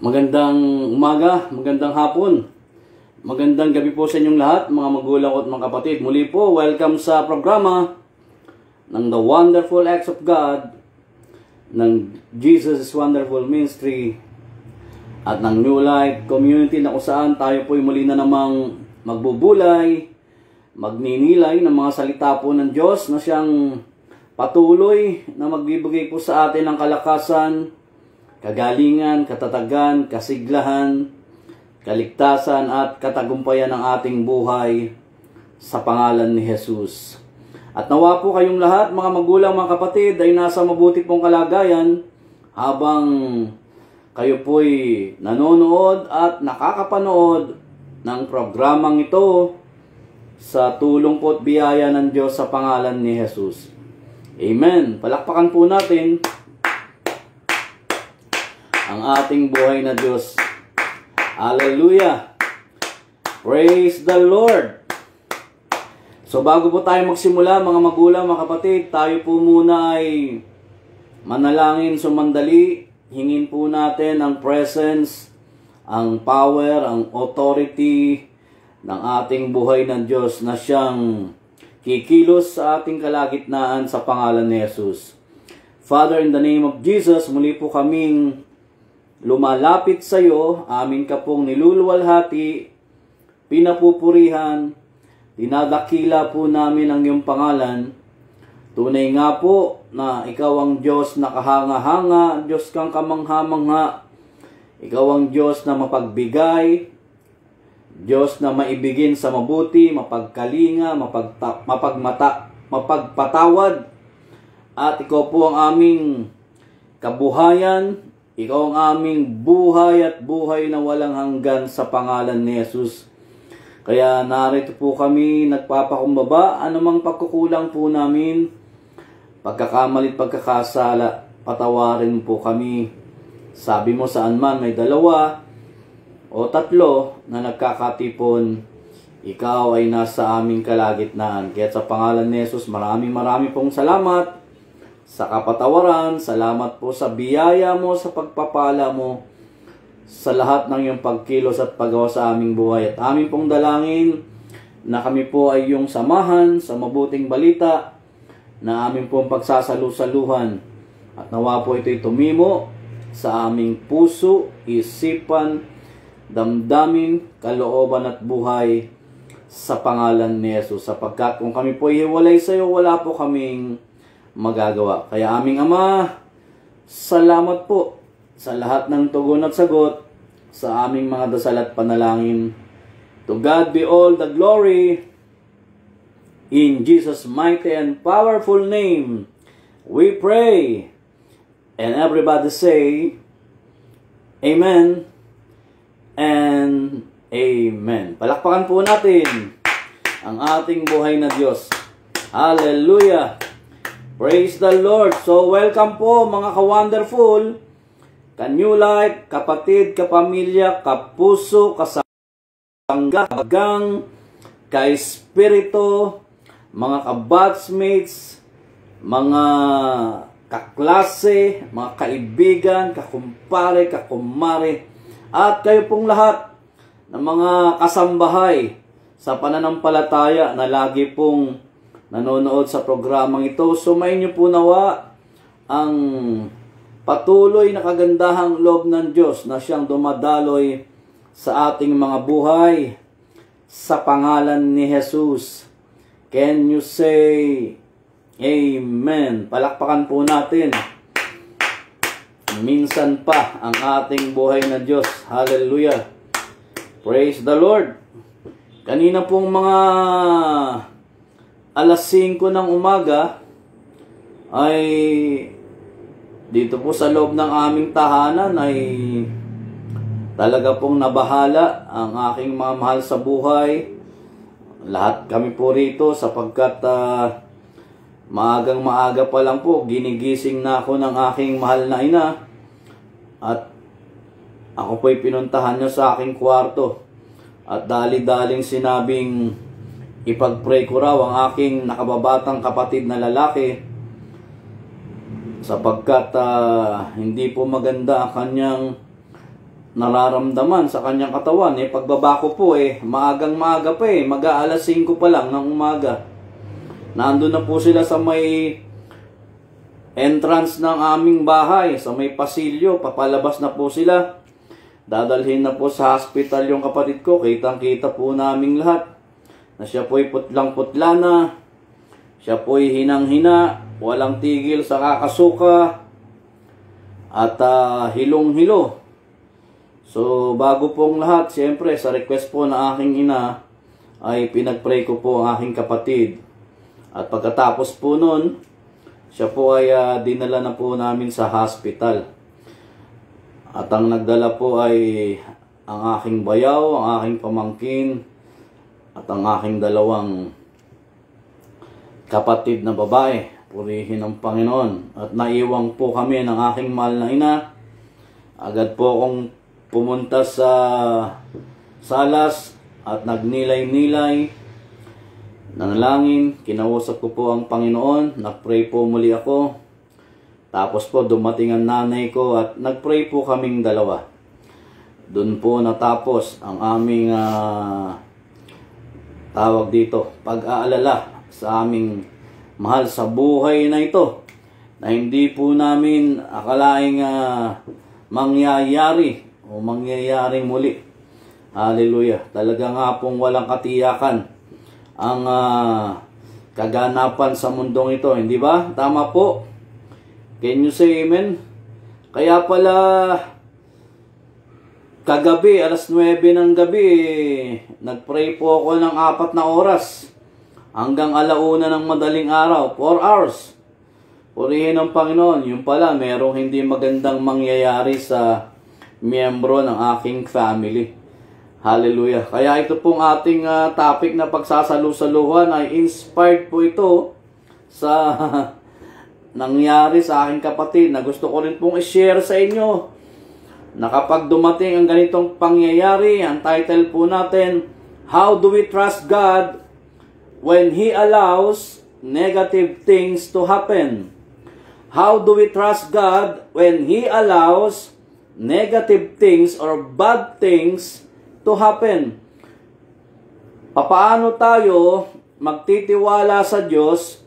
Magandang umaga, magandang hapon, magandang gabi po sa inyong lahat, mga magulang at mga kapatid. Muli po, welcome sa programa ng The Wonderful Acts of God ng Jesus is Wonderful Ministry at ng New Life Community, na kung saan tayo po muli na namang magbubulay, magninilay ng mga salita po ng Diyos na siyang patuloy na magbibigay po sa atin ng kalakasan, kagalingan, katatagan, kasiglahan, kaligtasan at katagumpayan ng ating buhay sa pangalan ni Jesus. At nawa po kayong lahat, mga magulang, mga kapatid, ay nasa mabuti pong kalagayan habang kayo po'y nanonood at nakakapanood ng programang ito sa tulong po at biyaya ng Diyos sa pangalan ni Jesus. Amen. Palakpakan po natin ang ating buhay na Diyos. Hallelujah! Praise the Lord! So bago po tayo magsimula, mga magulang, mga kapatid, tayo po muna ay manalangin sumandali. Hingin po natin ang presence, ang power, ang authority ng ating buhay ng Diyos na siyang kikilos sa ating kalagitnaan sa pangalan ni Jesus. Father, in the name of Jesus, muli po kaming lumalapit sa iyo, amin ka pong niluluwalhati, pinapupurihan, dinadakila po namin ang iyong pangalan. Tunay nga po na ikaw ang Diyos na kahanga-hanga, Diyos kang kamangha-mangha, ikaw ang Diyos na mapagbigay, Diyos na maibigin sa mabuti, mapagkalinga, mapagpatawad, at ikaw po ang aming kabuhayan. Ikaw ang aming buhay at buhay na walang hanggan sa pangalan ni Jesus. Kaya narito po kami nagpapakumbaba, anumang pagkukulang po namin, pagkakamali at pagkakasala, patawarin po kami. Sabi mo, saan man may dalawa o tatlo na nagkakatipon, ikaw ay nasa aming kalagitnaan. Kaya sa pangalan ni Jesus, maraming pong salamat sa kapatawaran. Salamat po sa biyaya mo, sa pagpapala mo, sa lahat ng iyong pagkilos at paggawa sa aming buhay. At aming pong dalangin na kami po ay iyong samahan sa mabuting balita na aming pong pagsasalusaluhan. At nawa po ito'y tumimo sa aming puso, isipan, damdamin, kalooban at buhay sa pangalan ni Jesus. Sapagkat kung kami po ihiwalay sa iyo, wala po kaming magagawa. Kaya aming Ama, salamat po sa lahat ng tugon at sagot sa aming mga dasal at panalangin. To God be all the glory. In Jesus' mighty and powerful name, we pray. And everybody say, Amen and Amen. Palakpakan po natin ang ating buhay na Diyos. Hallelujah! Praise the Lord! So welcome po mga ka-wonderful, ka-New Life, kapatid, kapamilya, kapuso, kasangga, kagang, ka-espiritu, mga ka-batchmates, mga kaklase, mga kaibigan, kakumpare, kakumare, at kayo pong lahat ng mga kasambahay sa pananampalataya na lagi pong nanonood sa programang ito. Sumayin niyo po nawa ang patuloy na kagandahang loob ng Diyos na siyang dumadaloy sa ating mga buhay sa pangalan ni Jesus. Can you say Amen? Palakpakan po natin minsan pa ang ating buhay na Diyos. Hallelujah! Praise the Lord! Kanina pong mga alas 5 ng umaga ay dito po sa loob ng aming tahanan ay talaga pong nabahala ang aking mga mahal sa buhay. Lahat kami po rito sapagkat maagang maaga pa lang po ginigising na ako ng aking mahal na ina at ako po'y pinuntahan niya sa aking kwarto at dali-daling sinabing ipag-pray ko raw ang aking nakababatang kapatid na lalaki sapagkat hindi po maganda ang kanyang nararamdaman sa kanyang katawan. Pagbaba ko po maagang maaga pa mag-aalas 5 pa lang ng umaga. Nandun na po sila sa may entrance ng aming bahay, sa may pasilyo, papalabas na po sila. Dadalhin na po sa hospital yung kapatid ko. Kitang-kita po naming lahat na siya po'y putlang-putla na, siya po'y hinang-hina, walang tigil sa kakasuka, at hilong-hilo. So, bago pong lahat, siyempre, sa request po na aking ina, ay pinagpray ko po ang aking kapatid. At pagkatapos po nun, siya po ay dinala na po namin sa hospital. At ang nagdala po ay ang aking bayaw, ang aking pamangkin, at ang aking dalawang kapatid na babae. Purihin ang Panginoon. At naiwang po kami ng aking mahal na ina. Agad po akong pumunta sa salas at nagnilay-nilay, nanalangin, kinausap ko po ang Panginoon, nagpray po muli ako. Tapos po dumating ang nanay ko at nagpray po kaming dalawa. Doon po natapos ang aming tawag dito, pag-aalala sa aming mahal sa buhay na ito, na hindi po namin akalaing mangyayari o mangyayaring muli. Hallelujah. Talaga nga pong walang katiyakan ang kaganapan sa mundong ito, hindi ba? Tama po. Can you say amen? Kaya pala kagabi, alas 9 ng gabi, nagpray po ako ng 4 na oras hanggang 1:00 ng madaling araw, 4 hours. Purihin ang Panginoon. Yung pala, merong hindi magandang mangyayari sa miyembro ng aking family. Hallelujah. Kaya ito pong ating topic na pagsasalu-saluhan ay inspired po ito sa nangyari sa aking kapatid na gusto ko rin pong i-share sa inyo. Na kapag dumating ang ganitong pangyayari, ang title po natin, How do we trust God when He allows negative things to happen? How do we trust God when He allows negative things or bad things to happen? Papaano tayo magtitiwala sa Diyos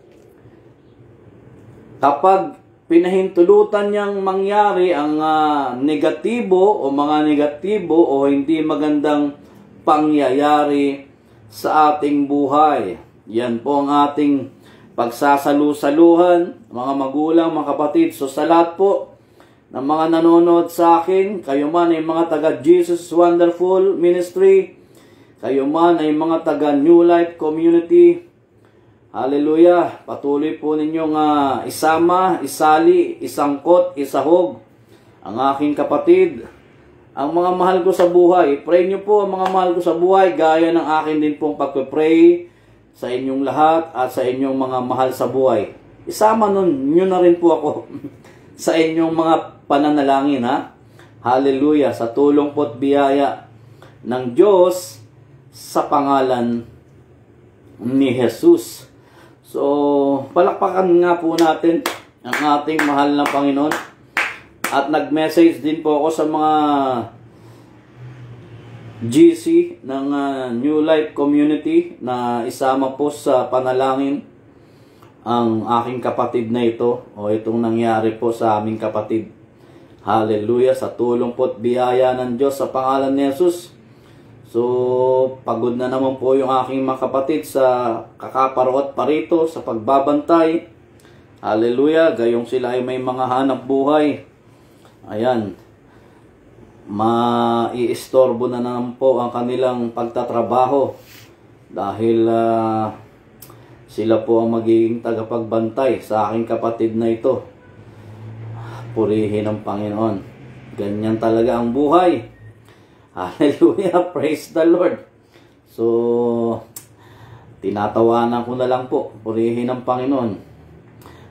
kapag pinahintulutan niyang mangyari ang negatibo o mga negatibo o hindi magandang pangyayari sa ating buhay? Yan po ang ating pagsasalu-saluhan, mga magulang, mga kapatid. So sa lahat po ng mga nanonood sa akin, kayo man ay mga taga Jesus Wonderful Ministry, kayo man ay mga taga New Life Community, hallelujah, patuloy po ninyong isama, isali, isangkot, isahog ang aking kapatid, ang mga mahal ko sa buhay. Pray nyo po ang mga mahal ko sa buhay, gaya ng akin din pong pagpe-pray sa inyong lahat at sa inyong mga mahal sa buhay. Isama nyo na rin po ako sa inyong mga pananalangin, ha? Hallelujah, sa tulong po't biyaya ng Diyos sa pangalan ni Jesus. So, palakpakan nga po natin ang ating mahal na Panginoon. At nag-message din po ako sa mga GC ng New Life Community na isama po sa panalangin ang aking kapatid na ito o itong nangyari po sa aming kapatid. Hallelujah, sa tulong po't biyaya ng Diyos sa pangalan ni Jesus. So, pagod na naman po yung aking mga kapatid sa kakaparo at parito sa pagbabantay. Hallelujah, gayong sila ay may mga hanap buhay. Ayan, mai-istorbo na naman po ang kanilang pagtatrabaho dahil sila po ang magiging tagapagbantay sa aking kapatid na ito. Purihin ang Panginoon. Ganyan talaga ang buhay. Hallelujah, praise the Lord. So, tinatawanan ko na lang po. Purihin ang Panginoon.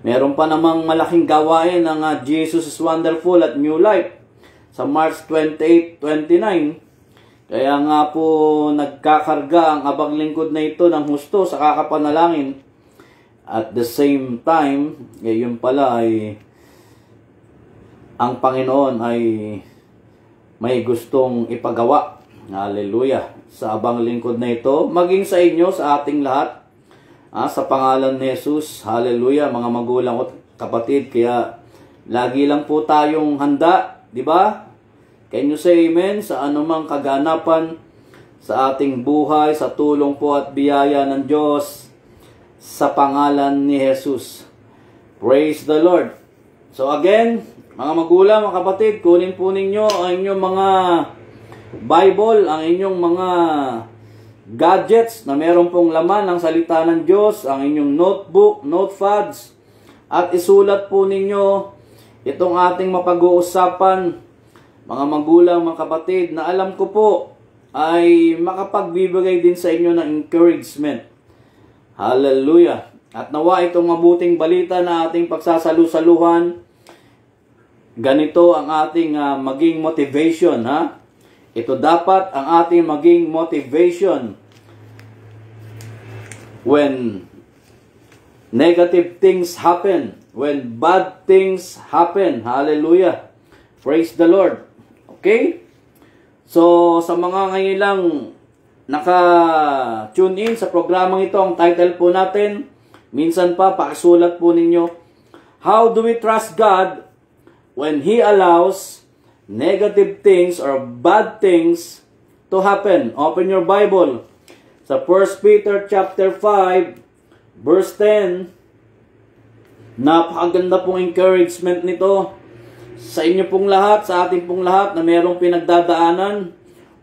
Meron pa namang malaking gawain ng Jesus is Wonderful at New Life sa March 28, 29. Kaya nga po nagkakarga ang abang lingkod na ito ng husto sa kakapanalangin. At the same time, ngayon pala ay ang Panginoon ay may gustong ipagawa. Hallelujah. Sa abang lingkod na ito, maging sa inyo, sa ating lahat, sa pangalan ni Jesus. Hallelujah, mga magulang at kapatid. Kaya lagi lang po tayong handa, di ba? Can you say amen sa anumang kaganapan sa ating buhay, sa tulong po at biyaya ng Diyos, sa pangalan ni Jesus. Praise the Lord. So again, mga magulang, mga kapatid, kunin po ninyo ang inyong mga Bible, ang inyong mga gadgets na meron pong laman ng salita ng Diyos, ang inyong notebook, notepads, at isulat po ninyo itong ating mapag-uusapan, mga magulang, mga kapatid, na alam ko po ay makapagbibigay din sa inyo ng encouragement. Hallelujah. At nawa itong mabuting balita na ating pagsasalu-saluhan, ganito ang ating maging motivation, ha? Ito dapat ang ating maging motivation when negative things happen, when bad things happen. Hallelujah. Praise the Lord. Okay? So, sa mga ngayon lang naka-tune in sa programang ito, ang title po natin, minsan pa, pakisulat po ninyo, How do we trust God when He allows negative things or bad things to happen? Open your Bible sa 1 Peter chapter 5, verse 10. Napakaganda pong encouragement nito sa inyo pong lahat, sa ating pong lahat na mayroong pinagdadaanan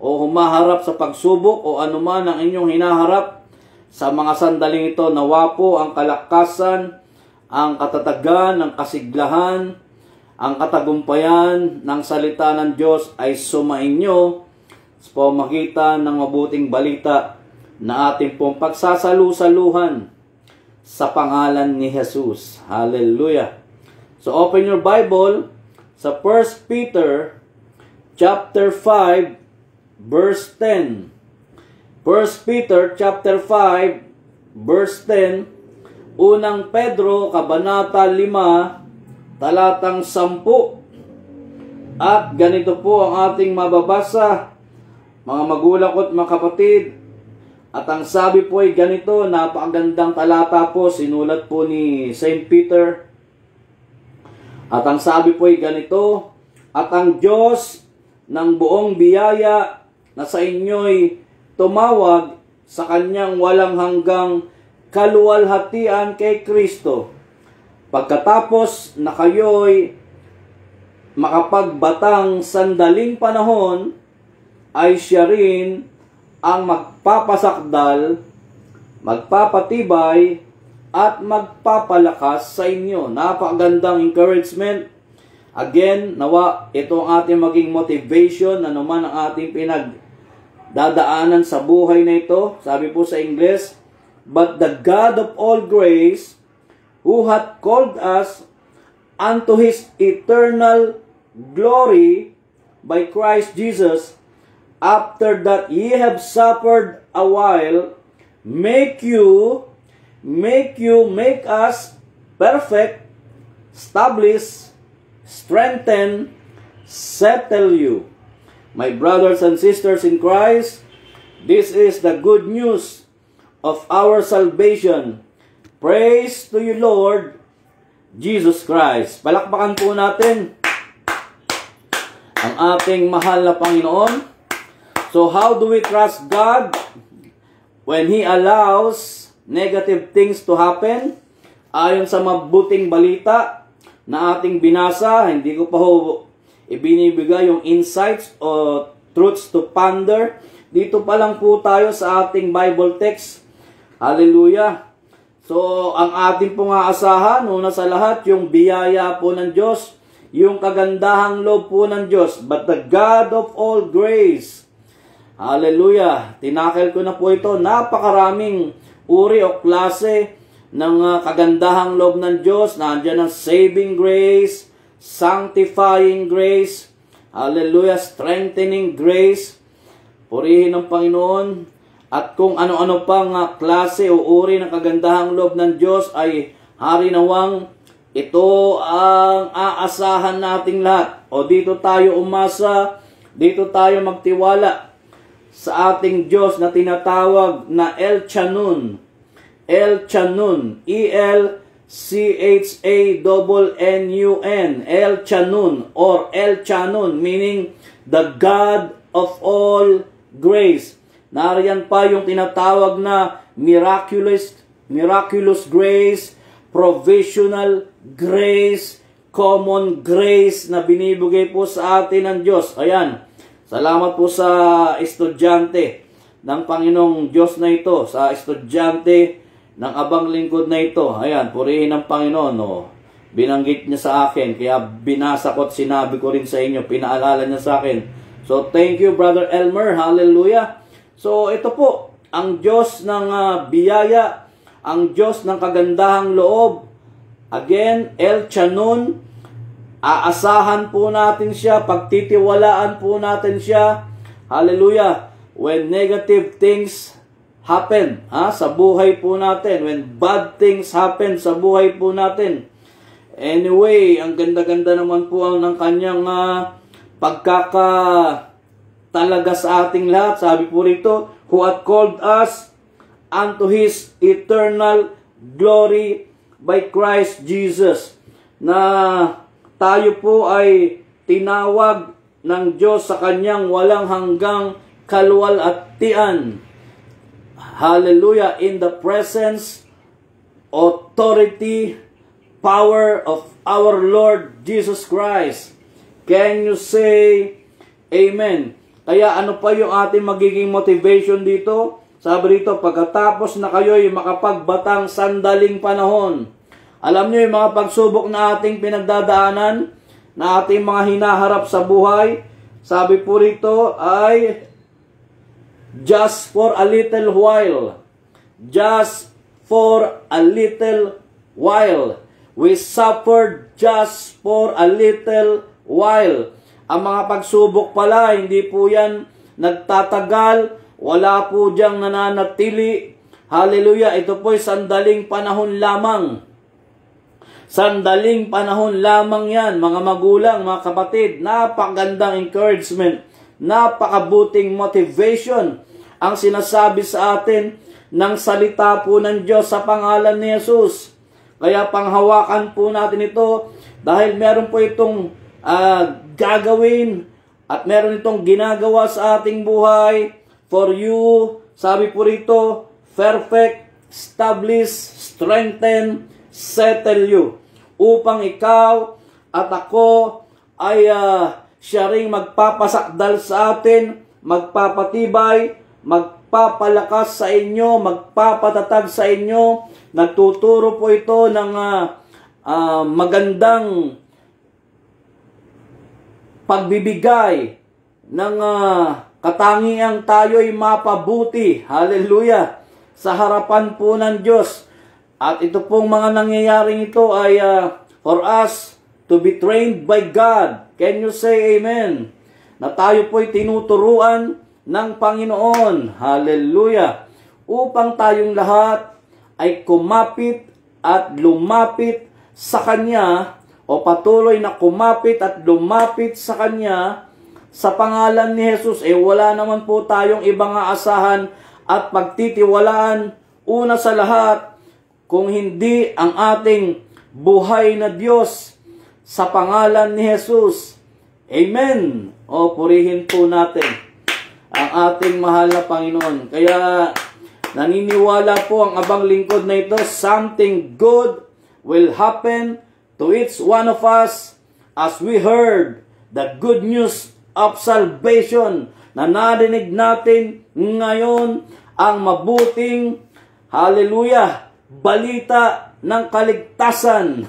o humaharap sa pagsubok o anuman ang inyong hinaharap sa mga sandaling ito. Nawa po ang kalakasan, ang katatagan, ang kasiglahan, ang katagumpayan ng salita ng Diyos ay sumainyo sa pamagitan ng mabuting balita na ating pong pagsasalu-saluhan sa pangalan ni Jesus. Hallelujah. So open your Bible sa 1 Peter chapter 5 verse 10. 1 Peter chapter 5 verse 10, unang Pedro kabanata 5 talatang 10. At ganito po ang ating mababasa, mga magulang at mga kapatid. At ang sabi po ay ganito, napakagandang talata po, sinulat po ni St. Peter. At ang sabi po ay ganito, at ang Diyos ng buong biyaya na sa inyo'y tumawag sa kanyang walang hanggang kaluwalhatian kay Kristo, pagkatapos na kayo'y makapagbatang sandaling panahon, ay siya rin ang magpapasakdal, magpapatibay, at magpapalakas sa inyo. Napakagandang encouragement. Again, nawa ito ang ating maging motivation, ano man ang ating pinagdadaanan sa buhay na ito. Sabi po sa English, but the God of all grace, who hath called us unto His eternal glory by Christ Jesus, after that ye have suffered a while, make us perfect, establish, strengthen, settle you. My brothers and sisters in Christ, this is the good news of our salvation. Praise to you, Lord Jesus Christ. Palakpakan po natin ang ating mahal na Panginoon. So how do we trust God when He allows negative things to happen? Ayon sa mabuting balita na ating binasa, hindi ko pa ho ibinibigay yung insights o truths to ponder. Dito pa lang po tayo sa ating Bible text. Hallelujah. So, ang ating pong aasahan, una sa lahat, yung biyaya po ng Diyos, yung kagandahang loob po ng Diyos, but the God of all grace. Hallelujah. Tinakil ko na po ito. Napakaraming uri o klase ng kagandahang loob ng Diyos. Nandiyan ang saving grace, sanctifying grace, hallelujah, strengthening grace. Purihin ng Panginoon. At kung ano-ano pang klase o uri ng kagandahang loob ng Diyos ay hari nawang ito ang aasahan nating lahat. O dito tayo umasa Dito tayo magtiwala sa ating Diyos na tinatawag na El Chanun. El Chanun. E-L-C-H-A-N-N-U-N. El Chanun or El Chanun, meaning the God of all grace. Nariyan pa yung tinatawag na miraculous grace, provisional grace, common grace na binibigay po sa atin ng Diyos. Ayan. Salamat po sa estudyante ng Panginoong Diyos na ito, sa estudyante ng abang lingkod na ito. Ayan, purihin ng Panginoon. Oh. Binanggit niya sa akin, kaya binasa ko at sinabi ko rin sa inyo, pinaalala niya sa akin. So, thank you, Brother Elmer. Hallelujah. So, ito po, ang Diyos ng biyaya, ang Diyos ng kagandahang loob. Again, El Chanun, aasahan po natin siya, pagtitiwalaan po natin siya. Hallelujah. When negative things happen sa buhay po natin, when bad things happen sa buhay po natin. Anyway, ang ganda-ganda naman po ng kanyang pagkakatalaga sa ating lahat. Sabi po rito, who hath called us unto His eternal glory by Christ Jesus. Na tayo po ay tinawag ng Diyos sa kanyang walang hanggang kaluwalhatian. Hallelujah. In the presence, authority, power of our Lord Jesus Christ. Can you say Amen? Kaya ano pa yung ating magiging motivation dito? Sabi rito, pagkatapos na kayo'y makapagbatang sandaling panahon. Alam niyo yung mga pagsubok na ating pinagdadaanan, na ating mga hinaharap sa buhay. Sabi po rito ay just for a little while. Just for a little while. We suffered just for a little while. Ang mga pagsubok pala, hindi po yan nagtatagal. Wala po diyang nananatili. Hallelujah. Ito po'y sandaling panahon lamang. Sandaling panahon lamang yan, mga magulang, mga kapatid. Napakagandang encouragement. Napakabuting motivation ang sinasabi sa atin ng salita po ng Diyos sa pangalan ni Jesus. Kaya panghawakan po natin ito dahil meron po itong gagawin at meron itong ginagawa sa ating buhay for you. Sabi po rito, perfect, establish, strengthen, settle you. Upang ikaw at ako ay siya ring magpapasakdal sa atin, magpapatibay, magpapalakas sa inyo, magpapatatag sa inyo. Nagtuturo po ito ng magandang pagbibigay ng katangiang tayo'y mapabuti. Hallelujah! Sa harapan po ng Diyos. At ito pong mga nangyayaring ito ay for us to be trained by God. Can you say amen? Na tayo po'y tinuturuan ng Panginoon. Hallelujah! Upang tayong lahat ay kumapit at lumapit sa Kanya o patuloy na kumapit at lumapit sa Kanya sa pangalan ni Jesus. Wala naman po tayong ibang aasahan at pagtitiwalaan una sa lahat kung hindi ang ating buhay na Diyos sa pangalan ni Jesus. Amen. O purihin po natin ang ating mahal na Panginoon. Kaya naniniwala po ang abang lingkod na ito, something good will happen to each one of us as we heard the good news of salvation na narinig natin ngayon, ang mabuting, hallelujah, balita ng kaligtasan.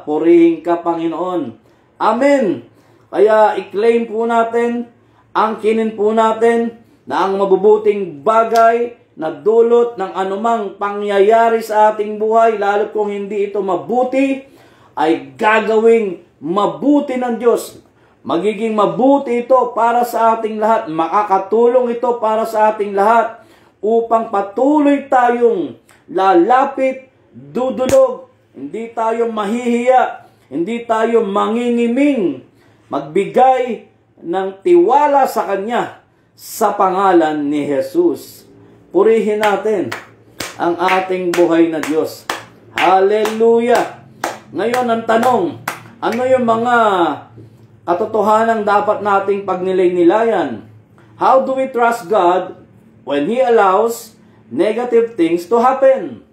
Purihin ka, Panginoon. Amen. Kaya i-claim po natin, angkinin po natin na ang mabubuting bagay na dulot ng anumang pangyayari sa ating buhay, lalo kung hindi ito mabuti, ay gagawing mabuti ng Diyos. Magiging mabuti ito para sa ating lahat. Makakatulong ito para sa ating lahat upang patuloy tayong lalapit, dudulog, hindi tayo mahihiya, hindi tayo mangingiming, magbigay ng tiwala sa Kanya sa pangalan ni Jesus. Purihin natin ang ating buhay na Diyos. Hallelujah! Ngayon ang tanong, ano yung mga katotohanan dapat nating pagnilay-nilayan? How do we trust God when He allows negative things to happen?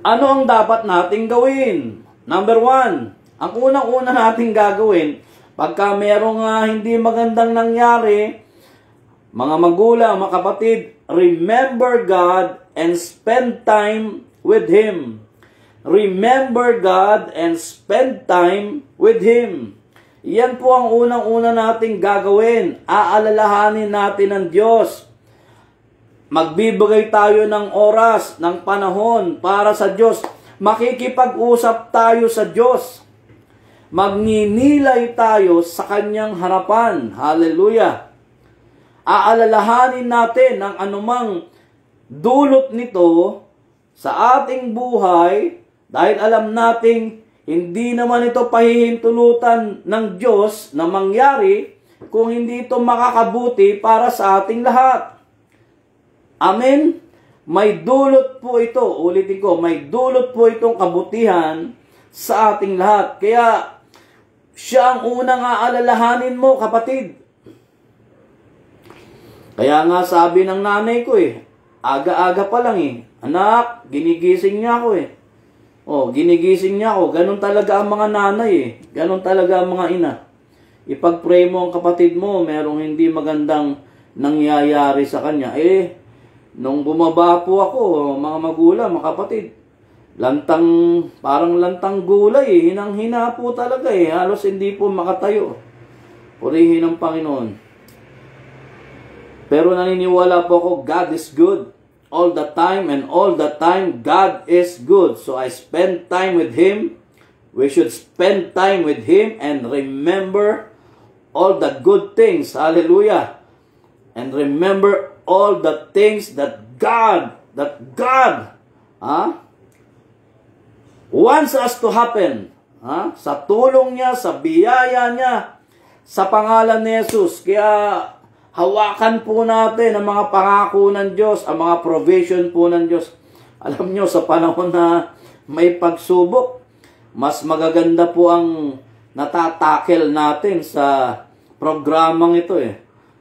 Ano ang dapat nating gawin? Number 1, ang unang-una nating gagawin, pagka merong hindi magandang nangyari, mga magulang, mga kapatid, remember God and spend time with Him. Remember God and spend time with Him. Yan po ang unang-una nating gagawin. Aalalahanin natin ang Diyos. Magbibigay tayo ng oras, ng panahon para sa Diyos. Makikipag-usap tayo sa Diyos. Magninilay tayo sa Kanyang harapan. Hallelujah! Aalalahanin natin ang anumang dulot nito sa ating buhay dahil alam nating hindi naman ito pahihintulutan ng Diyos na mangyari kung hindi ito makakabuti para sa ating lahat. Amen? May dulot po ito, ulitin ko, may dulot po itong kabutihan sa ating lahat. Kaya, siya ang unang aalalahanin mo, kapatid. Kaya nga sabi ng nanay ko aga-aga pa lang anak, ginigising niya ako ginigising niya ako. Ganun talaga ang mga nanay Ganun talaga ang mga ina. Ipag-pray mo ang kapatid mo, merong hindi magandang nangyayari sa kanya. Nung bumaba po ako, mga magulang, mga kapatid, parang lantang gulay hinang-hina po talaga halos hindi po makatayo. Purihin ang Panginoon. Pero naniniwala po ako, God is good. All the time, and all the time, God is good. So I spend time with Him. We should spend time with Him and remember all the good things. Hallelujah. And remember all the things that God wants us to happen. Sa tulong niya, sa biyaya niya, sa pangalan ni Jesus. Kaya hawakan po natin ang mga pangako ng Diyos, ang mga provision po ng Diyos. Alam nyo, sa panahon na may pagsubok, mas magaganda po ang natatakel natin sa programang ito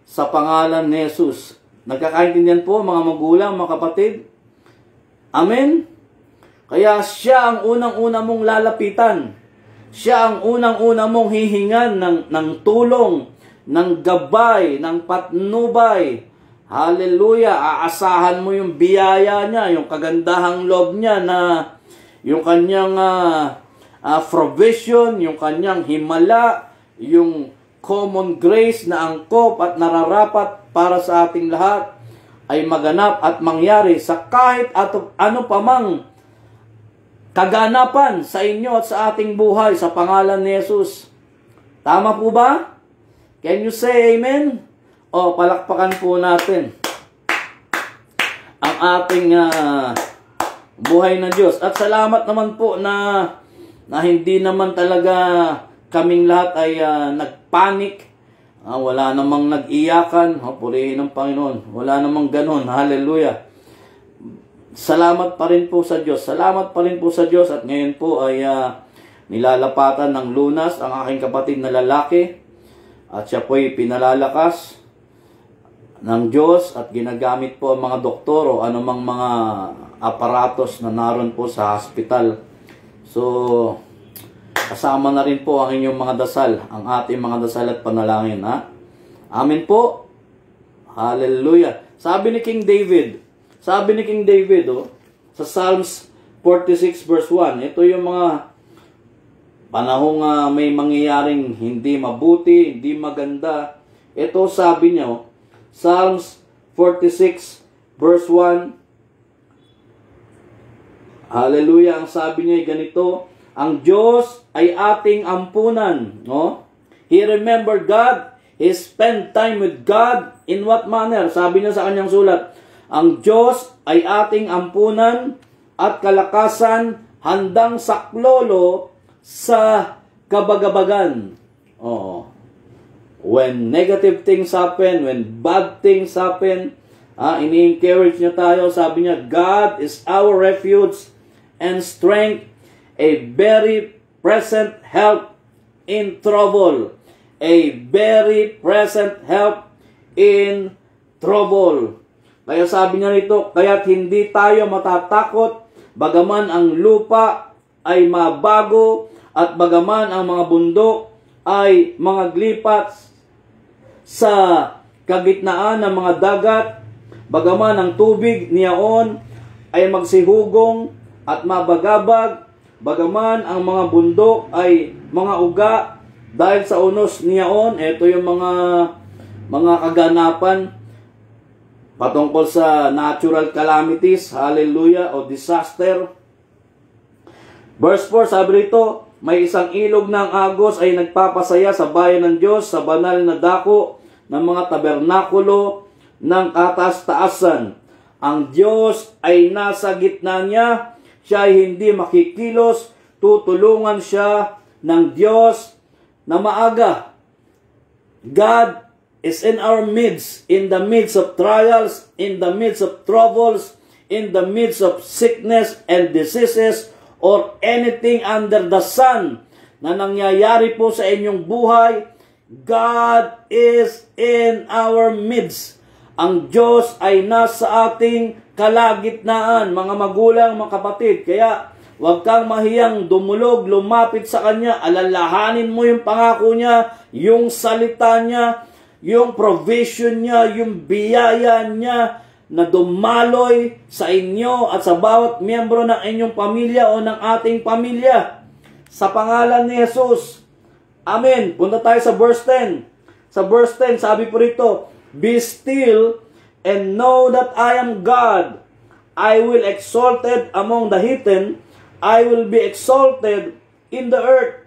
sa pangalan ni Jesus. Nagkakaintindihan po mga magulang, mga kapatid? Amen? Kaya siya ang unang-una mong lalapitan. Siya ang unang-una mong hihingan ng tulong, ng gabay, ng patnubay. Hallelujah! Aasahan mo yung biyaya niya, yung kagandahang loob niya na yung kanyang provision, yung kanyang himala, yung common grace na angkop at nararapat para sa ating lahat ay maganap at mangyari sa kahit ano pamang kaganapan sa inyo at sa ating buhay sa pangalan ni Jesus. Tama po ba? Can you say amen? Palakpakan po natin ang ating buhay na Diyos. At salamat naman po na hindi naman talaga kaming lahat ay nagpanik. Wala namang nag-iyakan. Purihin ng Panginoon. Wala namang ganun. Hallelujah. Salamat pa rin po sa Diyos. Salamat pa rin po sa Diyos. At ngayon po ay nilalapatan ng lunas ang aking kapatid na lalaki. At siya po'y pinalalakas ng Diyos at ginagamit po ang mga doktor o anumang mga aparatos na naroon po sa hospital. So, kasama na rin po ang inyong mga dasal, ang ating mga dasal at panalangin. Amen po. Hallelujah. Sabi ni King David, sa Psalms 46 verse 1, ito yung mga panahong may mangyayaring hindi mabuti, hindi maganda. Ito sabi niya, Psalms 46 verse 1. Hallelujah. Ang sabi niya ganito, ang Diyos ay ating ampunan. He remembered God. He spent time with God. In what manner? Sabi niya sa kanyang sulat, ang Diyos ay ating ampunan at kalakasan, handang saklolo sa kabagabagan. When negative things happen, when bad things happen, ini-encourage niya tayo. Sabi niya, God is our refuge and strength, a very present help in trouble. A very present help in trouble. Kaya sabi niya nito, kaya't hindi tayo matatakot, bagaman ang lupa ay mabago, at bagaman ang mga bundok ay mga glipat sa kagitnaan ng mga dagat, bagaman ang tubig niyaon ay magsihugong at mabagabag, bagaman ang mga bundok ay mga uga dahil sa unos niyaon. Ito yung mga kaganapan patungkol sa natural calamities, hallelujah, o disaster. Verse 4, sabi rito, may isang ilog ng Agos ay nagpapasaya sa bayan ng Diyos, sa banal na dako ng mga tabernakulo ng kataas-taasan. Ang Diyos ay nasa gitna niya, siya ay hindi makikilos, tutulungan siya ng Diyos na maaga. God is in our midst, in the midst of trials, in the midst of troubles, in the midst of sickness and diseases, or anything under the sun na nangyayari po sa inyong buhay. God is in our midst. Ang Diyos ay nasa ating kalagitnaan, mga magulang, mga kapatid. Kaya huwag kang mahiyang dumulog, lumapit sa Kanya. Alalahanin mo yung pangako niya, yung salita niya, yung provision niya, yung biyaya niya na dumaloy sa inyo at sa bawat miyembro ng inyong pamilya o ng ating pamilya. Sa pangalan ni Jesus. Amen. Punta tayo sa verse 10. Sa verse 10, sabi po rito, be still and know that I am God. I will exalted among the heathen. I will be exalted in the earth.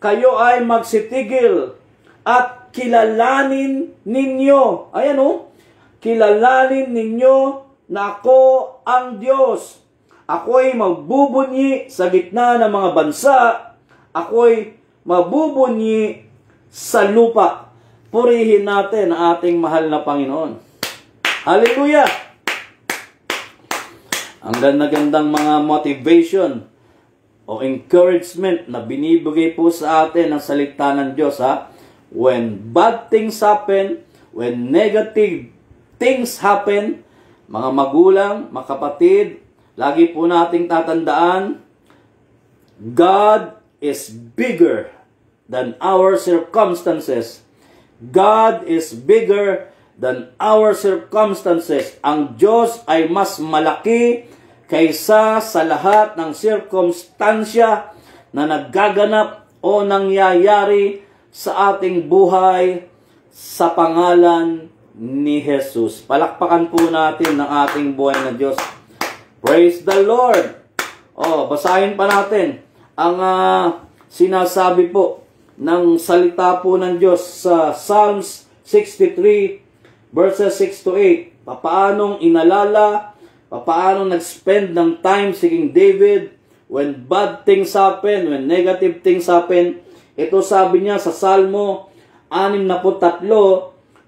Kayo ay magsitigil at kilalanin ninyo. Ayan o. Kilalanin ninyo na ako ang Diyos. Ako'y magbubunyi sa gitna ng mga bansa. Ako'y mabubunyi sa lupa. Purihin natin ang ating mahal na Panginoon. Hallelujah! Ang ganda-gandang mga motivation o encouragement na binibigay po sa atin ng salita ng Diyos. When bad things happen, when negative things happen, mga magulang, mga kapatid, lagi po nating tatandaan, God is bigger than our circumstances. God is bigger than our circumstances. Ang Diyos ay mas malaki kaysa sa lahat ng sirkumstansya na naggaganap o nangyayari sa ating buhay sa pangalan ni Jesus. Palakpakan po natin ang ating buhay na Diyos. Praise the Lord! Basahin pa natin ang sinasabi po ng salita po ng Diyos sa Psalms 63 verses 6 to 8. Papaanong inalala, papaanong nag-spend ng time si King David when bad things happen, when negative things happen. Ito sabi niya sa Salmo 63,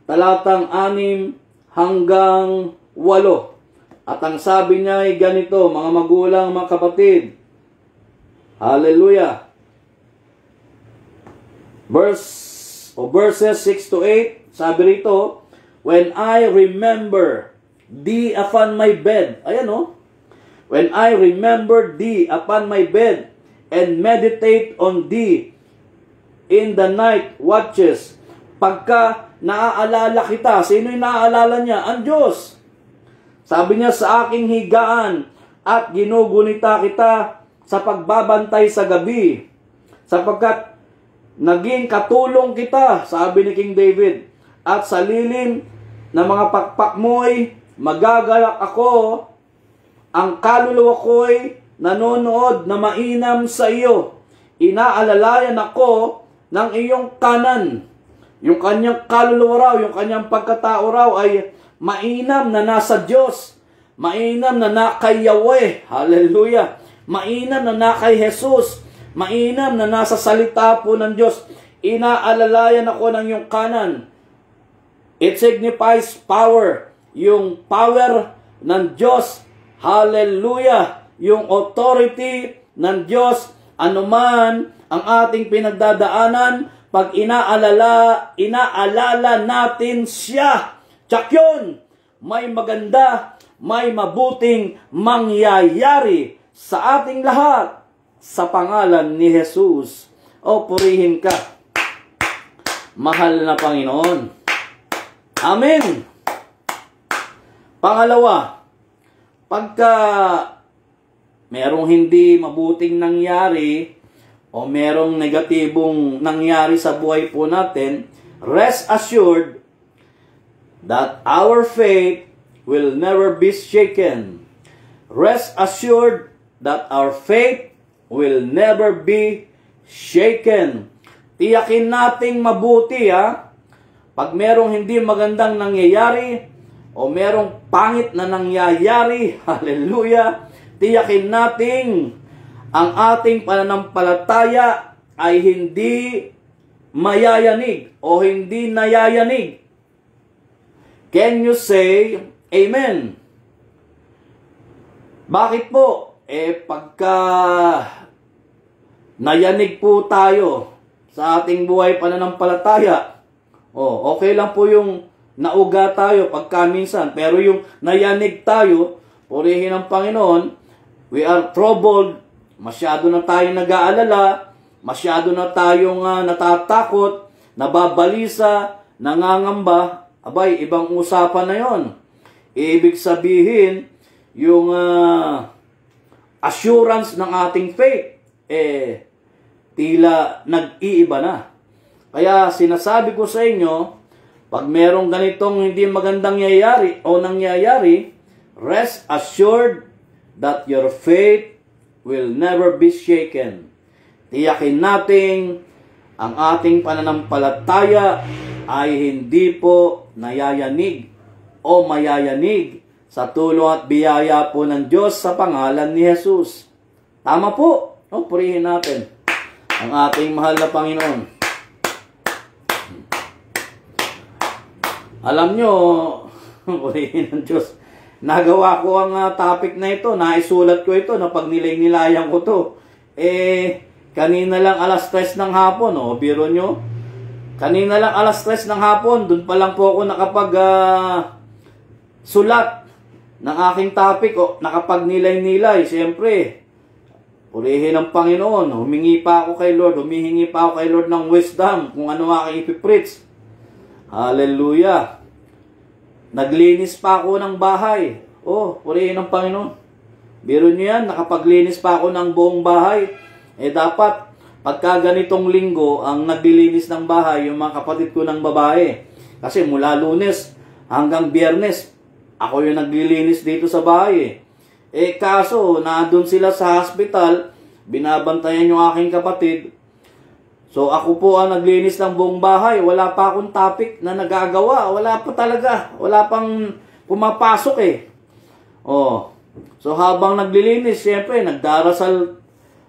talatang 6 hanggang 8. At ang sabi niya ay ganito, mga magulang, mga kapatid. Hallelujah. Verses 6 to 8, sabi rito, when I remember thee upon my bed. Ayan o. When I remember thee upon my bed and meditate on thee in the night watches. Pagka naaalala kita, sino yung naaalala niya? Ang Diyos. Sabi niya, sa aking higaan at ginugunita kita sa pagbabantay sa gabi. Sapagkat naging katulong kita, sabi ni King David, at sa lilim na mga pakpak mo'y magagalak ako, ang kaluluwa ko'y nanonood na mainam sa iyo. Inaalalayan ako ng iyong kanan. Yung kanyang kaluluwa raw, yung kanyang pagkatao raw ay mainam na nasa Diyos. Mainam na kay Yahweh. Hallelujah. Mainam na kay Jesus. Mainam na nasa salita po ng Diyos. inaalalayan ako ng iyong kanan. It signifies power. Yung power ng Diyos. Hallelujah! Yung authority ng Diyos. Anuman ang ating pinagdadaanan, pag inaalala natin siya. Tsak yun! May maganda, may mabuting mangyayari sa ating lahat sa pangalan ni Jesus. O, purihin ka, mahal na Panginoon. Amen. Pangalawa, pagka merong hindi mabuting nangyari o merong negatibong nangyari sa buhay po natin, rest assured that our faith will never be shaken. Rest assured that our faith will never be shaken. Tiyakin nating mabuti pag merong hindi magandang nangyayari o merong pangit na nangyayari, hallelujah, tiyakin nating ang ating pananampalataya ay hindi mayayanig o hindi nayayanig. Can you say amen? Bakit po? Pagka nayanig po tayo sa ating buhay pananampalataya, okay lang po yung nauga tayo pagka minsan, pero yung nayanig tayo, purihin ng Panginoon, we are troubled, masyado na tayong nag-aalala, masyado na tayong natatakot, nababalisa, nangangamba, abay, ibang usapan na yon. Ibig sabihin, yung assurance ng ating faith, tila nag-iiba na. Kaya sinasabi ko sa inyo, pag merong ganitong hindi magandang nangyayari, rest assured that your faith will never be shaken. Tiyakin natin ang ating pananampalataya ay hindi po nayayanig o mayayanig sa tulong at biyaya po ng Diyos sa pangalan ni Jesus. Tama po. Purihin natin ang ating mahal na Panginoon. Alam nyo, purihin ng Diyos, nagawa ko ang topic na ito, naisulat ko ito, napagnilay-nilayan ko to. Kanina lang alas 3 ng hapon, biro nyo. Kanina lang alas 3 ng hapon, dun pa lang po ako sulat ng aking topic, nakapagnilay-nilay. Siyempre, purihin ng Panginoon, humingi pa ako kay Lord, humihingi pa ako kay Lord ng wisdom kung ano aking ipipreach. Hallelujah. Naglinis pa ako ng bahay. Purihin ng Panginoon. Biro nyo yan, nakapaglinis pa ako ng buong bahay. Dapat, pagka ganitong linggo, ang naglilinis ng bahay, yung mga kapatid ko ng babae. Kasi mula Lunes hanggang Biyernes, ako yung naglilinis dito sa bahay. Kaso, nandun sila sa hospital, binabantayan yung aking kapatid. So, ako po ang naglinis ng buong bahay. Wala pa akong topic na nagagawa. Wala pa talaga. Wala pang pumapasok So, habang naglilinis, siyempre, nagdarasal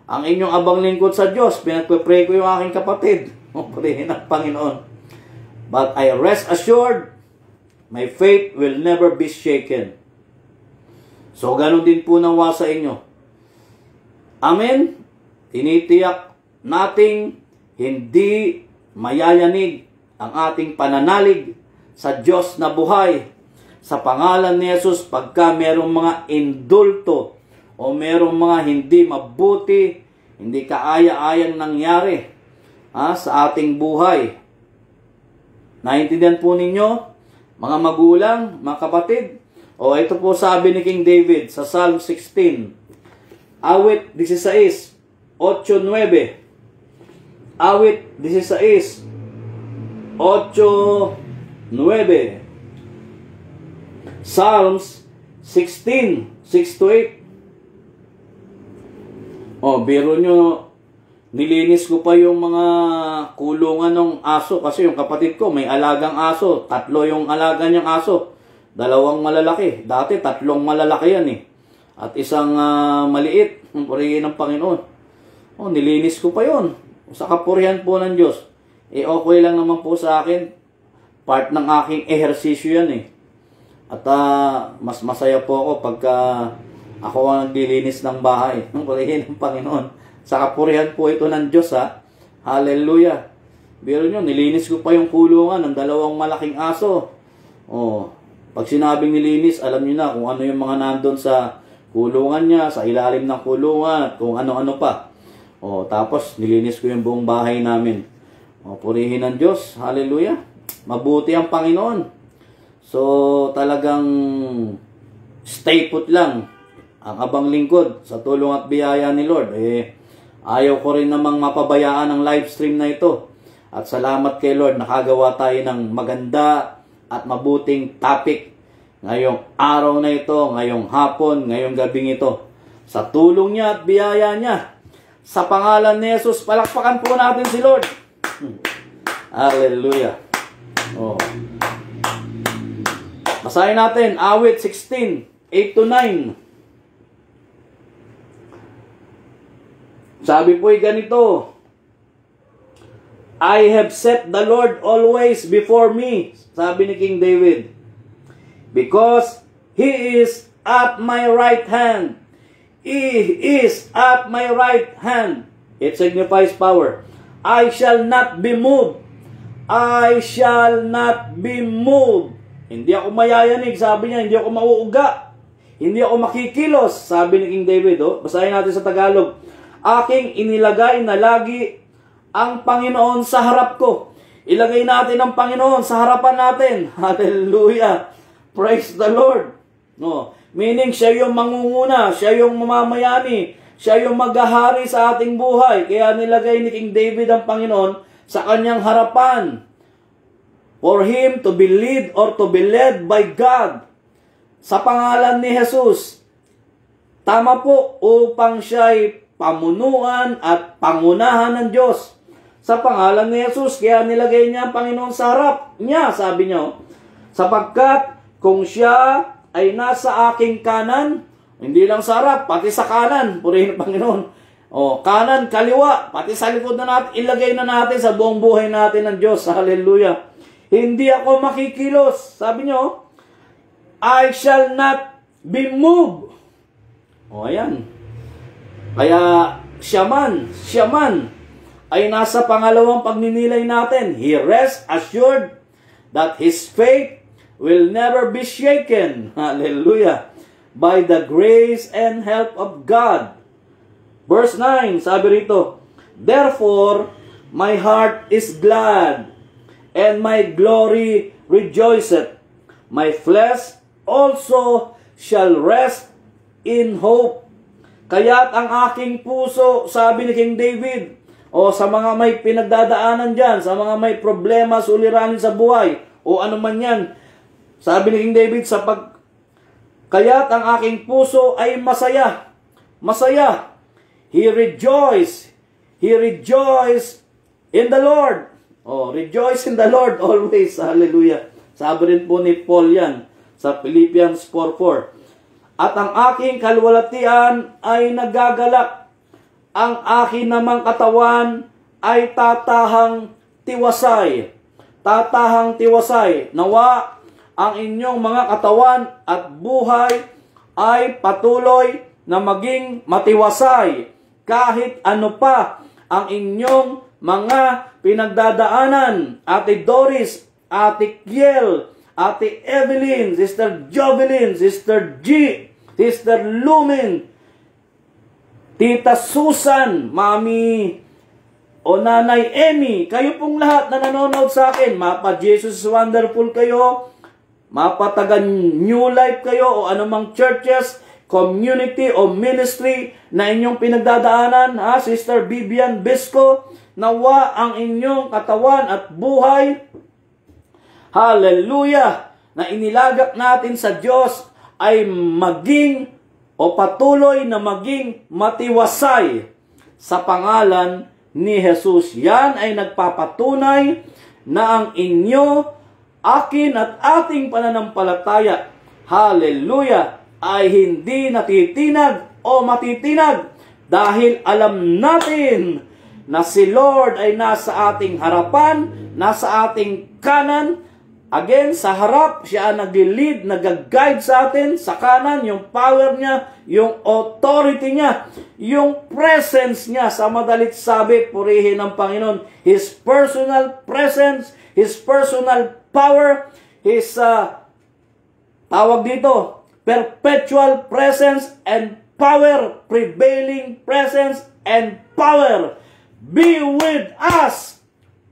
ang inyong abang lingkod sa Diyos. Pinagpe-pray ko yung aking kapatid. Purihin ng Panginoon. But I rest assured, my faith will never be shaken. So, ganun din po nawa sa inyo. Amen? Tinitiyak nating hindi mayayanig ang ating pananalig sa Diyos na buhay sa pangalan ni Jesus pagka merong mga indulto o merong mga hindi mabuti, hindi kaaya-ayang nangyari sa ating buhay. Naintindihan po ninyo, mga magulang, mga kapatid? Ito po sabi ni King David sa Psalm 16, awit 16, 8-9. Awit 16, 8-9. Psalms 16, 6-8. Biro nyo, nilinis ko pa yung mga kulungan ng aso kasi yung kapatid ko may alagang aso. 3 yung alaga niyang aso. 2 malalaki. Dati 3 malalaki yan At isang maliit. Purihin ng Panginoon. Nilinis ko pa yon sa kapurihan po ng Diyos. okay lang naman po sa akin. Part ng aking ehersisyo yan eh. At mas masaya po ako pagka ako ang naglilinis ng bahay. Ang purihin ng Panginoon. Sa kapurihan po ito ng Diyos ha. Hallelujah. Biro nyo, nilinis ko pa yung kulungan ng 2 malaking aso. Pag sinabing nilinis, alam nyo na kung ano yung mga nandun sa kulungan niya, sa ilalim ng kulungan, at kung ano-ano pa. Tapos nilinis ko yung buong bahay namin. Purihin ng Diyos. Hallelujah. Mabuti ang Panginoon. So, talagang stay put lang ang abang lingkod sa tulong at biyaya ni Lord. Ayaw ko rin namang mapabayaan ang live stream na ito. At salamat kay Lord, nakagawa tayo ng maganda at mabuting topic ngayong araw na ito, ngayong hapon, ngayong gabing ito. Sa tulong niya at biyaya niya. Sa pangalan ni Jesus, palakpakan po natin si Lord. Hallelujah. Basahin natin, awit 16, 8-9. Sabi po'y ganito, I have set the Lord always before me, sabi ni King David, because He is at my right hand. He is at my right hand. It signifies power. I shall not be moved. I shall not be moved. Hindi ako mayayanig, sabi niya, hindi ako mauuga. Hindi ako makikilos, sabi ni King David. Basahin natin sa Tagalog. Aking inilagay na lagi ang Panginoon sa harap ko. Ilagay natin ang Panginoon sa harapan natin. Hallelujah. Praise the Lord. Meaning, siya yung mangunguna, siya yung mamamayani, siya yung maghahari sa ating buhay. Kaya nilagay ni King David ang Panginoon sa kanyang harapan. For him to be led or to be led by God. Sa pangalan ni Jesus. Tama po, upang siya'y pamunuan at pangunahan ng Diyos. Sa pangalan ni Jesus, kaya nilagay niya ang Panginoon sa harap niya, sabi niya. Sapagkat kung siya ay nasa aking kanan, hindi lang sa harap, pati sa kanan, purihin ng Panginoon. Kanan, kaliwa, pati sa likod na natin, ilagay na natin sa buong buhay natin ng Diyos. Hallelujah. Hindi ako makikilos. Sabi niyo, I shall not be moved. Ayan. Kaya siya man, ay nasa pangalawang pagninilay natin. He rests assured that his faith will never be shaken. Hallelujah. By the grace and help of God. Verse 9, sabi rito, therefore, my heart is glad, and my glory rejoiceth. My flesh also shall rest in hope. Kaya't ang aking puso, sabi ni King David, sa mga may pinagdadaanan dyan, sa mga may problema, suliranin sa buhay, o ano man yan, sabi ni King David, kaya't ang aking puso ay masaya. Masaya. He rejoice in the Lord. Rejoice in the Lord always. Hallelujah. Sabi rin po ni Paul yan sa Philippians 4:4. At ang aking kalwalatian ay nagagalak. Ang akin namang katawan ay tatahang tiwasay. Tatahang tiwasay. Nawa ang inyong mga katawan at buhay ay patuloy na maging matiwasay. Kahit ano pa ang inyong mga pinagdadaanan. Ate Doris, Ate Kiel, Ate Evelyn, Sister Jovelyn, Sister G, Sister Lumen, Tita Susan, Mami o Nanay Emmy, kayo pong lahat na nanonood sa akin, mapa Jesus is Wonderful kayo, mapa taga New Life kayo o anumang churches, community o ministry na inyong pinagdadaanan, Sister Vivian Bisco, nawa ang inyong katawan at buhay, hallelujah, na inilagak natin sa Diyos ay maging o patuloy na maging matiwasay sa pangalan ni Jesus. Yan ay nagpapatunay na ang inyo, akin at ating pananampalataya, hallelujah, ay hindi natitinag o matitinag dahil alam natin na si Lord ay nasa ating harapan, nasa ating kanan. Again, sa harap, siya ang nag-lead, nag-guide sa atin. Sa kanan, yung power niya, yung authority niya, yung presence niya. Sa madalit sabi, purihin ng Panginoon. His personal presence, His personal power, His, tawag dito, perpetual presence and power, prevailing presence and power. Be with us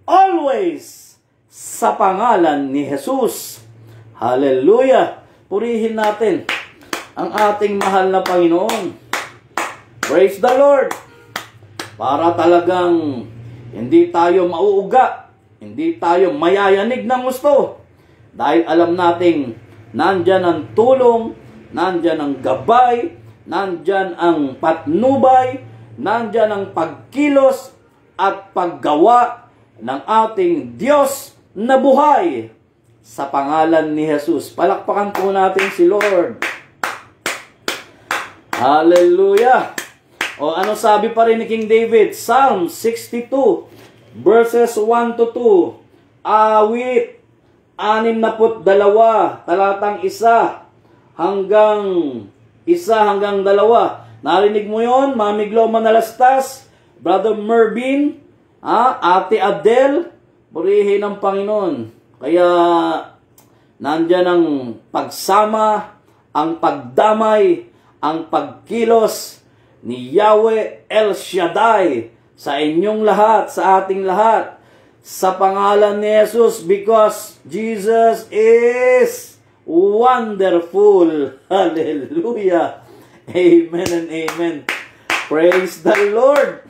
always. Sa pangalan ni Jesus. Hallelujah! Purihin natin ang ating mahal na Panginoon. Praise the Lord! Para talagang hindi tayo mauuga, hindi tayo mayayanig ng gusto. Dahil alam nating nandyan ang tulong, nandyan ang gabay, nandyan ang patnubay, nandyan ang pagkilos at paggawa ng ating Diyos na buhay sa pangalan ni Jesus. Palakpakan po natin si Lord. Hallelujah! O ano sabi pa rin ni King David? Psalm 62 verses 1 to 2. Awit 62, talatang 1 hanggang 2. Narinig mo yon, Mami Glo Manalastas, Brother Mervin, Ate Adele, purihin ng Panginoon. Kaya, nandyan ang pagsama, ang pagdamay, ang pagkilos ni Yahweh El Shaddai sa inyong lahat, sa ating lahat, sa pangalan ni Jesus, because Jesus is wonderful. Hallelujah. Amen and amen. Praise the Lord.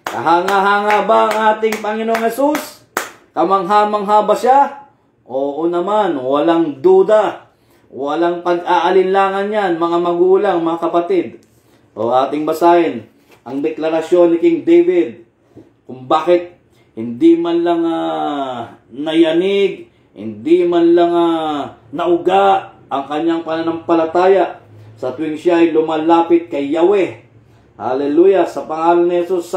Kahanga-hanga ba ang ating Panginoong Jesus? Kamangha-mangha ba siya? Oo naman, walang duda. Walang pag-aalinlangan yan, mga magulang, mga kapatid. O ating basahin ang deklarasyon ni King David kung bakit hindi man lang nayanig, hindi man lang nauga ang kanyang pananampalataya sa tuwing siya ay lumalapit kay Yahweh. Hallelujah! Sa pangalan ni Jesus,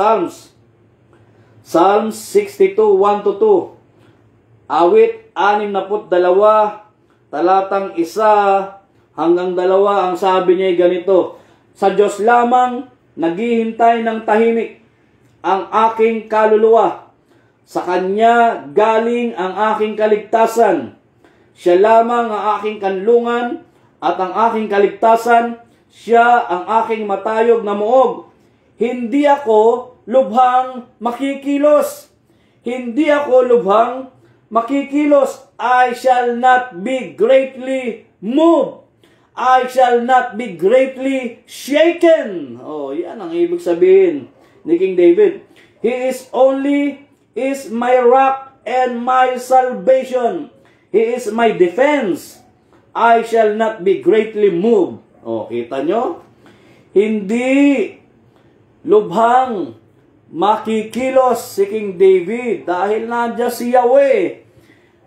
Psalm 62, 1 to 2. Awit 62, talatang 1 hanggang 2, ang sabi niya ay ganito. Sa Diyos lamang naghihintay ng tahimik ang aking kaluluwa. Sa Kanya galing ang aking kaligtasan. Siya lamang ang aking kanlungan at ang aking kaligtasan. Siya ang aking matayog na muog. Hindi ako lubhang makikilos. Hindi ako lubhang makikilos. I shall not be greatly moved. I shall not be greatly shaken. Oh, yan ang ibig sabihin ni King David. He is my rock and my salvation. He is my defense. I shall not be greatly moved. Oh, kita nyo? Hindi lubhang makikilos si King David dahil nandiyan si Yahweh.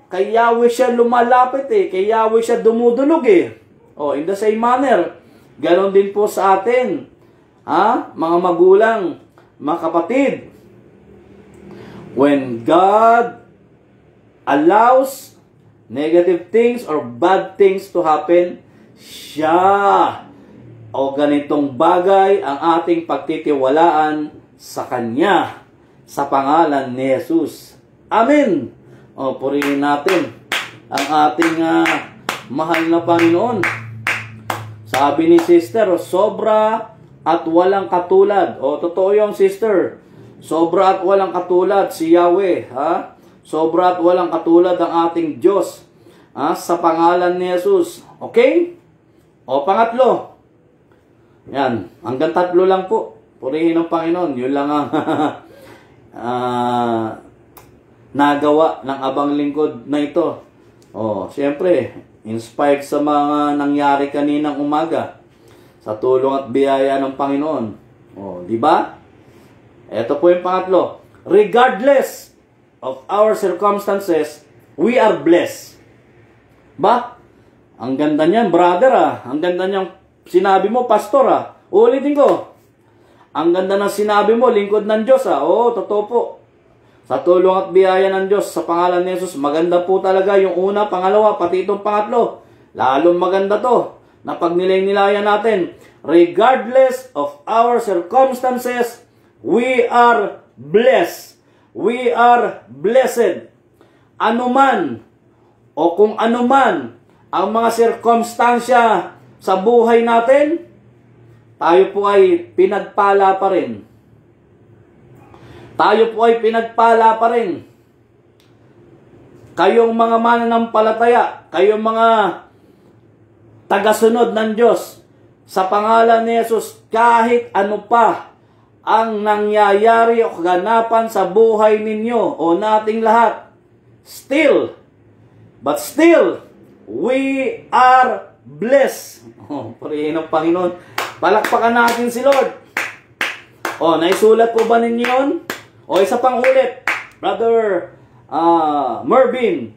Kay Yahweh siya lumalapit kay Yahweh siya dumudulog Oh, in the same manner, ganon din po sa atin, mga magulang, mga kapatid. When God allows negative things or bad things to happen, siya o ganitong bagay ang ating pagtitiwalaan sa Kanya, sa pangalan ni Jesus. Amen. O, purihin natin ang ating mahal na Panginoon. Sabi ni sister, sobra at walang katulad. O, totoo yung sister. Sobra at walang katulad si Yahweh. Sobra at walang katulad ang ating Diyos. Sa pangalan ni Jesus. Okay? O, pangatlo. Yan. Hanggang 3 lang po. Purihin ng Panginoon. Yun lang ang nagawa ng abang lingkod na ito. O, siyempre, inspired sa mga nangyari kaninang umaga. Sa tulong at biyaya ng Panginoon. O, di ba? Ito po yung pangatlo. Regardless of our circumstances, we are blessed. Ba? Ang ganda niyan, brother Ang ganda niyang sinabi mo, pastor Ulitin ko. Ang ganda ng sinabi mo, lingkod ng Diyos ha. Oo, totoo po. Sa tulong at biyaya ng Diyos, sa pangalan ni Jesus, maganda po talaga yung una, pangalawa, pati itong pangatlo. Lalong maganda to, na pag nilay-nilayan natin. Regardless of our circumstances, we are blessed. We are blessed. Anuman, o kung anuman, ang mga sirkumstansya sa buhay natin, tayo po ay pinagpala pa rin. Tayo po ay pinagpala pa rin. Kayong mga mananampalataya, kayong mga tagasunod ng Diyos, sa pangalan ni Jesus, kahit ano pa ang nangyayari o kaganapan sa buhay ninyo o nating lahat, still, but still, we are blessed. Oh, purihin ng Panginoon. Palakpakan natin si Lord. Oh, naisulat po ba ninyo yun? O isa pang ulit, Brother Mervin,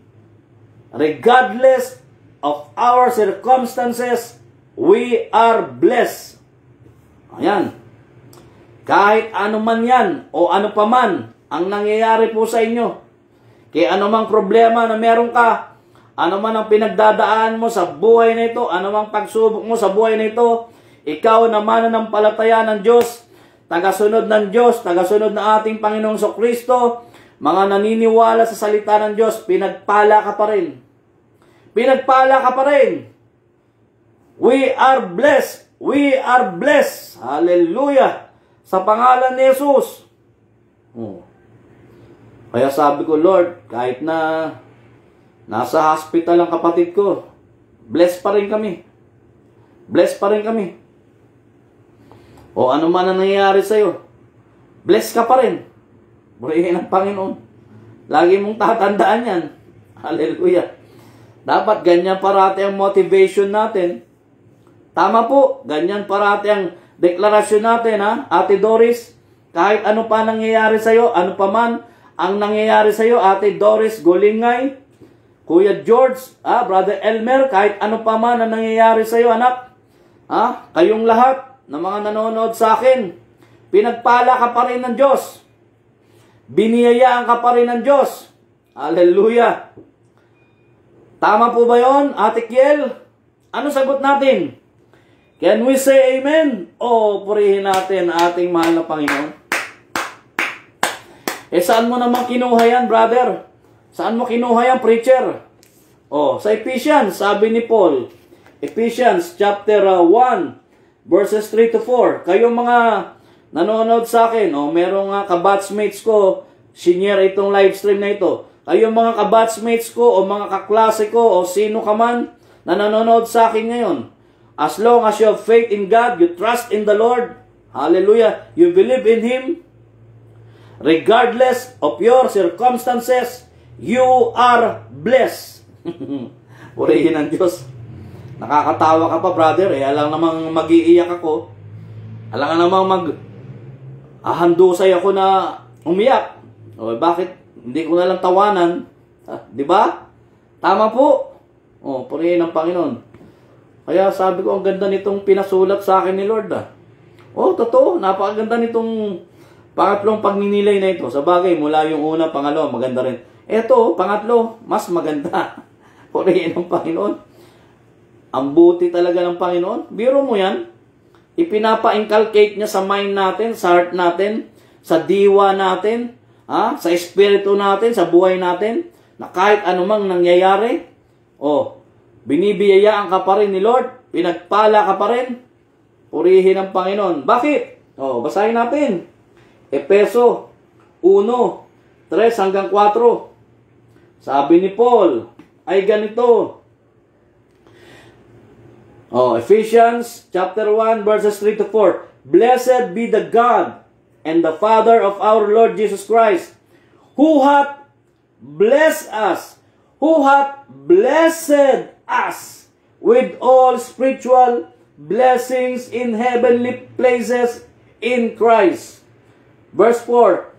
regardless of our circumstances, we are blessed. Ayan. Kahit ano man yan, o ano pa man, ang nangyayari po sa inyo, kaya anumang problema na meron ka, ano man ang pinagdadaan mo sa buhay na ito, ano mang pagsubok mo sa buhay na ito, ikaw na mananampalataya ng Diyos, tagasunod ng Diyos, tagasunod ng ating Panginoong Kristo, mga naniniwala sa salita ng Diyos, pinagpala ka pa rin. Pinagpala ka pa rin. We are blessed. We are blessed. Hallelujah. Sa pangalan ni Jesus. Oh. Kaya sabi ko, Lord, kahit na nasa hospital ang kapatid ko, blessed pa rin kami. Blessed pa rin kami. O ano man ang nangyayari sa'yo, bless ka pa rin. Purihin ng Panginoon. Lagi mong tatandaan yan. Hallelujah. Dapat ganyan parati ang motivation natin. Tama po, ganyan parati ang deklarasyon natin, ha? Ate Doris, kahit ano pa nangyayari sa'yo, ano pa man ang nangyayari sa'yo, Ate Doris Golingay, Kuya George, Brother Elmer, kahit ano pa man ang nangyayari sa'yo, anak, kayong lahat, na mga nanonood sa akin, pinagpala ka pa rin ng Diyos. Biniyayaan ka pa rin ng Diyos. Hallelujah. Tama po ba yon, Ate Kiel? Ano sagot natin? Can we say amen? O purihin natin ating mahal na Panginoon. Saan mo naman kinuha yan, brother? Saan mo kinuha yan, preacher? Sa Ephesians, sabi ni Paul, Ephesians chapter 1, verses 3 to 4. Kayong mga nanonood sa akin, merong kabatsmates ko, senior itong live stream na ito. Kayong mga kabatsmates ko, o mga kaklase ko, o sino ka man na nanonood sa akin ngayon. As long as you have faith in God, you trust in the Lord, hallelujah, you believe in Him, regardless of your circumstances, you are blessed. Purihin ng Diyos. Nakakatawa ka pa, brother. Alang namang mag-iiyak ako. Alang namang handusay ako na umiyak. Bakit hindi ko na lang tawanan? Di ba? Tama po. Purihin ng Panginoon. Kaya sabi ko, ang ganda nitong pinasulat sa akin ni Lord. Totoo. Napakaganda nitong pangatlong pagninilay na ito. Sa bagay, mula yung una, pangalawa, maganda rin. Eto, pangatlo, mas maganda. Purihin ng Panginoon. Ang buti talaga ng Panginoon. Biro mo yan. Ipinapa-inculcate niya sa mind natin, sa heart natin, sa diwa natin, sa espiritu natin, sa buhay natin, na kahit anumang nangyayari, binibiyayaan ka pa rin ni Lord, pinagpala ka pa rin, purihin ang Panginoon. Bakit? Basahin natin. Efeso 1, 3 hanggang 4. Sabi ni Paul, ay ganito. Ephesians chapter 1 verses 3 to 4. Blessed be the God and the Father of our Lord Jesus Christ, who hath blessed us, with all spiritual blessings in heavenly places in Christ. Verse 4.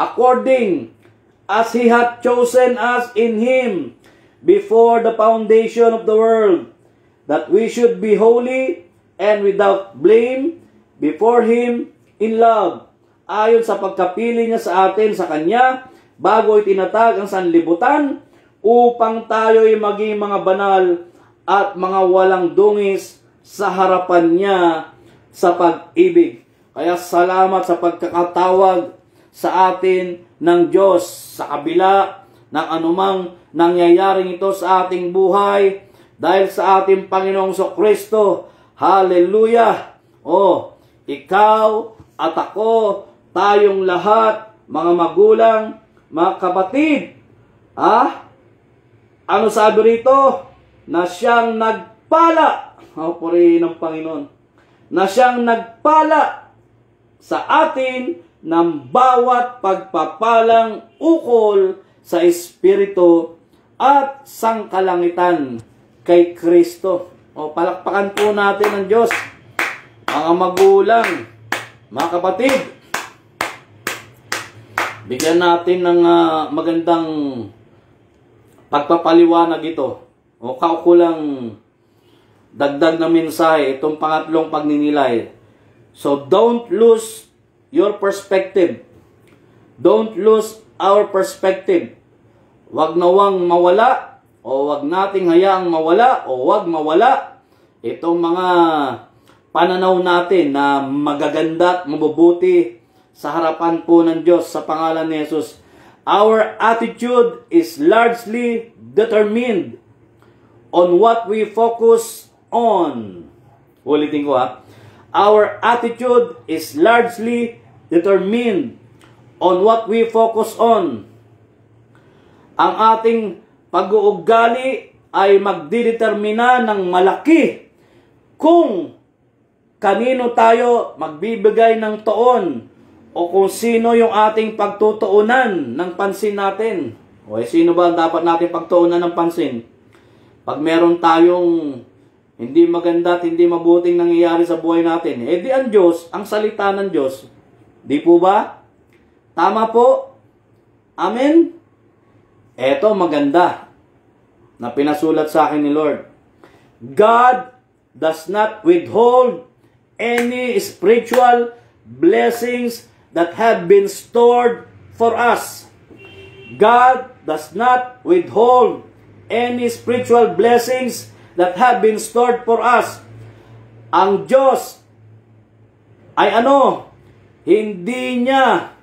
According as He hath chosen us in Him before the foundation of the world, that we should be holy and without blame before Him in love, ayon sa pagkapili niya sa atin sa Kanya, bago itinatag ang sanlibutan, upang tayo'y maging mga banal at mga walang dungis sa harapan niya sa pag-ibig. Kaya salamat sa pagkakatawag sa atin ng Diyos sa kabila ng anumang nangyayaring ito sa ating buhay dahil sa ating Panginoong Kristo. Hallelujah! Oh, ikaw at ako, tayong lahat, mga magulang, mga kapatid, ano sabi rito? Na siyang nagpala, purihin ng Panginoon, na siyang nagpala sa atin ng bawat pagpapalang ukol sa Espiritu at sangkalangitan kay Kristo. Palakpakan po natin ang Diyos, mga magulang, mga kapatid. Bigyan natin ng magandang pagpapaliwanag ito. Kaukulang dagdag na mensahe itong pangatlong pagninilay. So don't lose your perspective. Don't lose our perspective. Wag nawang mawala o wag nating hayaang mawala o wag mawala itong mga pananaw natin na magaganda at mabubuti sa harapan po ng Diyos sa pangalan ni Jesus. Our attitude is largely determined on what we focus on. Ulitin ko Our attitude is largely determined on what we focus on. Ang ating pag-uugali ay magdidetermina ng malaki kung kanino tayo magbibigay ng toon o kung sino yung ating pagtutuunan ng pansin natin. Sino ba dapat natin pagtuunan ng pansin? Pag meron tayong hindi maganda at hindi mabuting nangyayari sa buhay natin, di ang Diyos, ang salita ng Diyos. Di po ba? Tama po? Amen? Eto maganda na pinasulat sa akin ni Lord. God does not withhold any spiritual blessings that have been stored for us. God does not withhold any spiritual blessings that have been stored for us. Ang Diyos ay hindi niya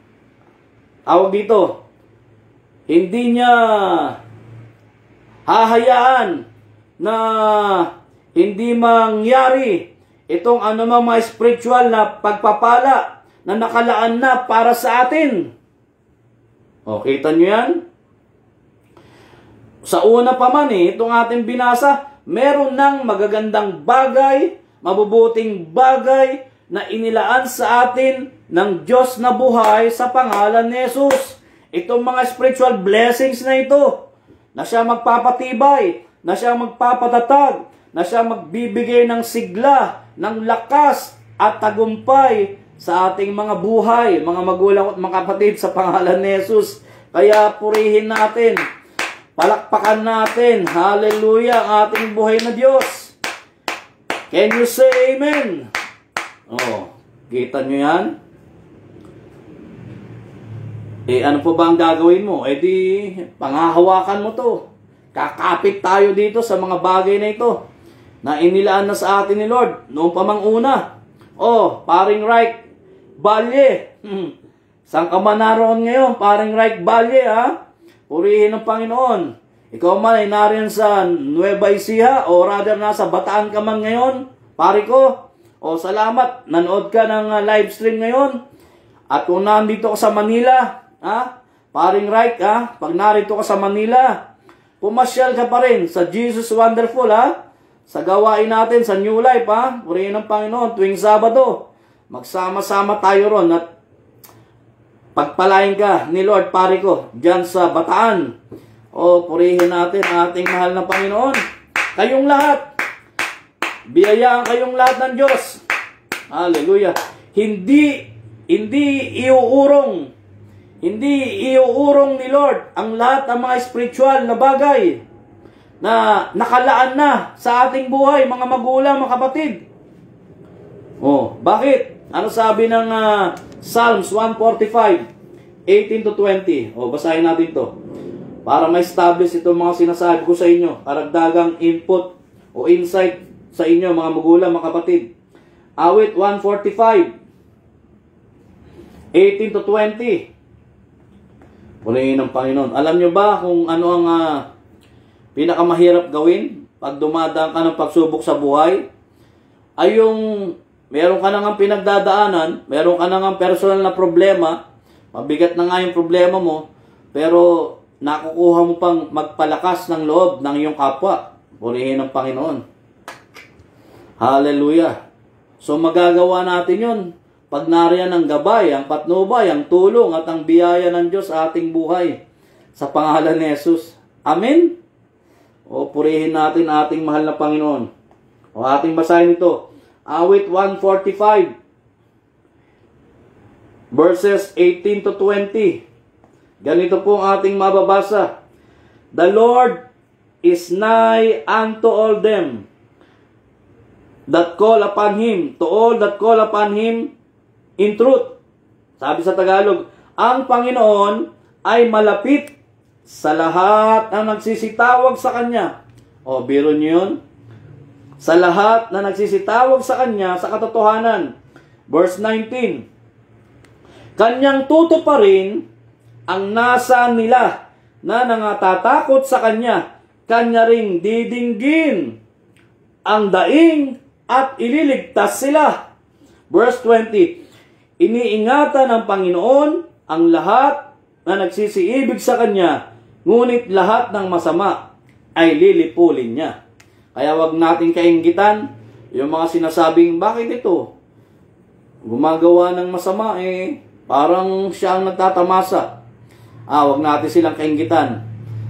hindi niya hahayaan na hindi mangyari itong anumang mga spiritual na pagpapala na nakalaan na para sa atin. Kita nyo yan? Sa una pa man itong ating binasa, meron ng magagandang bagay, mabubuting bagay na inilaan sa atin ng Diyos na buhay sa pangalan ni Jesus. Itong mga spiritual blessings na ito, na siya magpapatibay, na siya magpapatatag, na siya magbibigay ng sigla, ng lakas at tagumpay sa ating mga buhay, mga magulang at mga kapatid sa pangalan ni Jesus. Kaya purihin natin, palakpakan natin, hallelujah, ang ating buhay na Diyos. Can you say amen? Kita nyo yan? Ano po ba ang gagawin mo? Di, panghahawakan mo to. Kakapit tayo dito sa mga bagay na ito na inilaan na sa atin ni Lord noong pamanguna. Paring Reich Balye. Saan ka man naroon ngayon, paring Reich Balye, Purihin ng Panginoon. Ikaw man ay nariyan sa Nueva Ecija o rather nasa Bataan ka man ngayon, pari ko. Salamat, nanood ka ng live stream ngayon. At kung nandito ka sa Manila, paring Reich, pag narito ka sa Manila, pumasyal ka pa rin sa Jesus Wonderful, sa gawain natin sa New Life, Purihin ng Panginoon, tuwing Sabado. Magsama-sama tayo ron at pagpalain ka ni Lord, pari ko, dyan sa Bataan. Purihin natin ang ating mahal na Panginoon. Kayong lahat, biyayaan kayong lahat ng Diyos. Hallelujah. Hindi iuurong ni Lord ang lahat ng mga spiritual na bagay na nakalaan na sa ating buhay, mga magulang, mga kapatid. Bakit? Ano sabi ng Psalms 145, 18 to 20? O, basahin natin to. Para ma-establish itong mga sinasabi ko sa inyo. Karagdagang input o insight sa inyo, mga magulang, mga kapatid. Awit 145, 18 to 20. Purihin ng Panginoon. Alam nyo ba kung ano ang pinakamahirap gawin pag dumadaan ka ng pagsubok sa buhay? Ay yung meron ka na nga pinagdadaanan, meron ka na nga personal na problema, mabigat na nga yung problema mo, pero nakukuha mo pang magpalakas ng loob ng iyong kapwa. Purihin ng Panginoon. Hallelujah. So magagawa natin yun pag nariyan ang gabay, ang patnubay, ang tulong at ang biyaya ng Diyos sa ating buhay. Sa pangalan ni Jesus. Amen? O purihin natin ating mahal na Panginoon. O ating basahin ito. Awit 145 verses 18 to 20. Ganito po ang ating mababasa. The Lord is nigh unto all them that call upon Him, to all that call upon Him in truth. Sabi sa Tagalog, ang Panginoon ay malapit sa lahat na nagsisitawag sa Kanya. O, biro niyo yun? Sa lahat na nagsisitawag sa Kanya sa katotohanan. Verse 19, Kanyang tutuparin ang nasa nila na nangatatakot sa Kanya. Kanya ring didinggin ang daing at ililigtas sila. Verse 20, Iniingatan ng Panginoon ang lahat na nagsisiibig sa Kanya, ngunit lahat ng masama ay lilipulin niya. Kaya wag natin kainggitan yung mga sinasabing, bakit ito? Gumagawa ng masama, parang siya ang nagtatamasa. Wag natin silang kainggitan,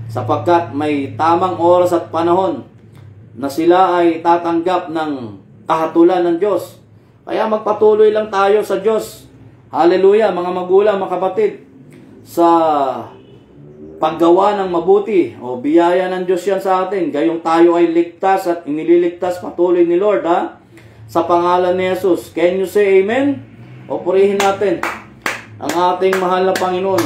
sapagkat may tamang oras at panahon na sila ay tatanggap ng kahatulan ng Diyos. Kaya magpatuloy lang tayo sa Diyos. Hallelujah, mga magulang, mga kapatid. Sa paggawa ng mabuti, o biyaya ng Diyos yan sa atin. Gayong tayo ay ligtas at inililigtas patuloy ni Lord, sa pangalan ni Jesus. Can you say amen? O purihin natin ang ating mahal na Panginoon.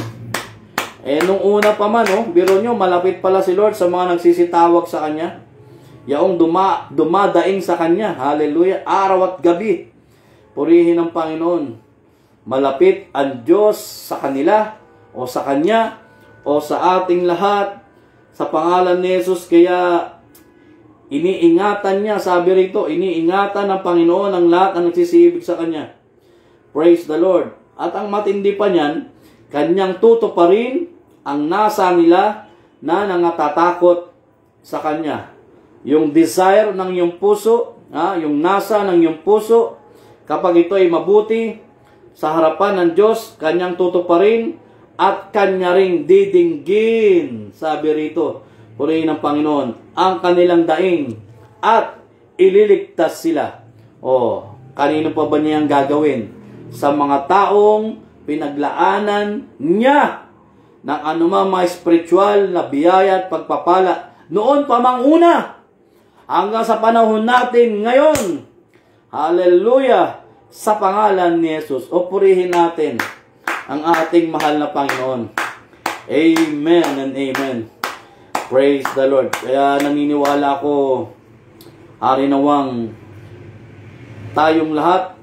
Nung una pa man, biro nyo, malapit pala si Lord sa mga nagsisitawag sa Kanya. Yaong dumadaing sa Kanya. Hallelujah. Araw at gabi. Purihin ng Panginoon. Malapit ang Diyos sa kanila o sa Kanya o sa ating lahat sa pangalan ni Jesus. Kaya iniingatan niya, sabi rito, iniingatan ng Panginoon ang lahat ng nagsisibig sa Kanya. Praise the Lord. At ang matindi pa niyan, Kanyang tutuparin ang nasa nila na nangatatakot sa Kanya. Yung desire ng iyong puso, yung nasa ng iyong puso, kapag ito ay mabuti, sa harapan ng Diyos, Kanyang tutuparin at Kanya ring didinggin. Sabi rito, purihin ng Panginoon, ang kanilang daing at ililigtas sila. Kanino pa ba niyang gagawin? Sa mga taong pinaglaanan niya ng anumang mga spiritual na biyaya at pagpapala noon pa mang una hanggang sa panahon natin ngayon. Hallelujah! Sa pangalan ni Jesus. O purihin natin ang ating mahal na Panginoon. Amen and amen. Praise the Lord. Kaya naniniwala ako, hari nawang tayong lahat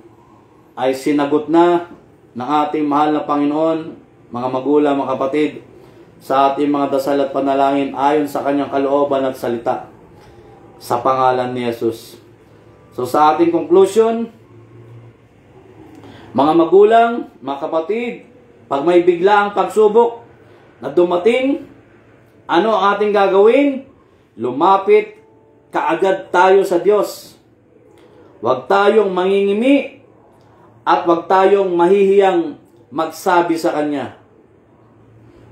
ay sinagot na ng ating mahal na Panginoon, mga magulang, mga kapatid, sa ating mga dasal at panalangin ayon sa Kanyang kalooban at salita. Sa pangalan ni Jesus. So sa ating conclusion, mga magulang, mga kapatid, pag may biglaang pagsubok na dumating, ano ang ating gagawin? Lumapit kaagad tayo sa Diyos. Huwag tayong mangingimi at huwag tayong mahihiyang magsabi sa Kanya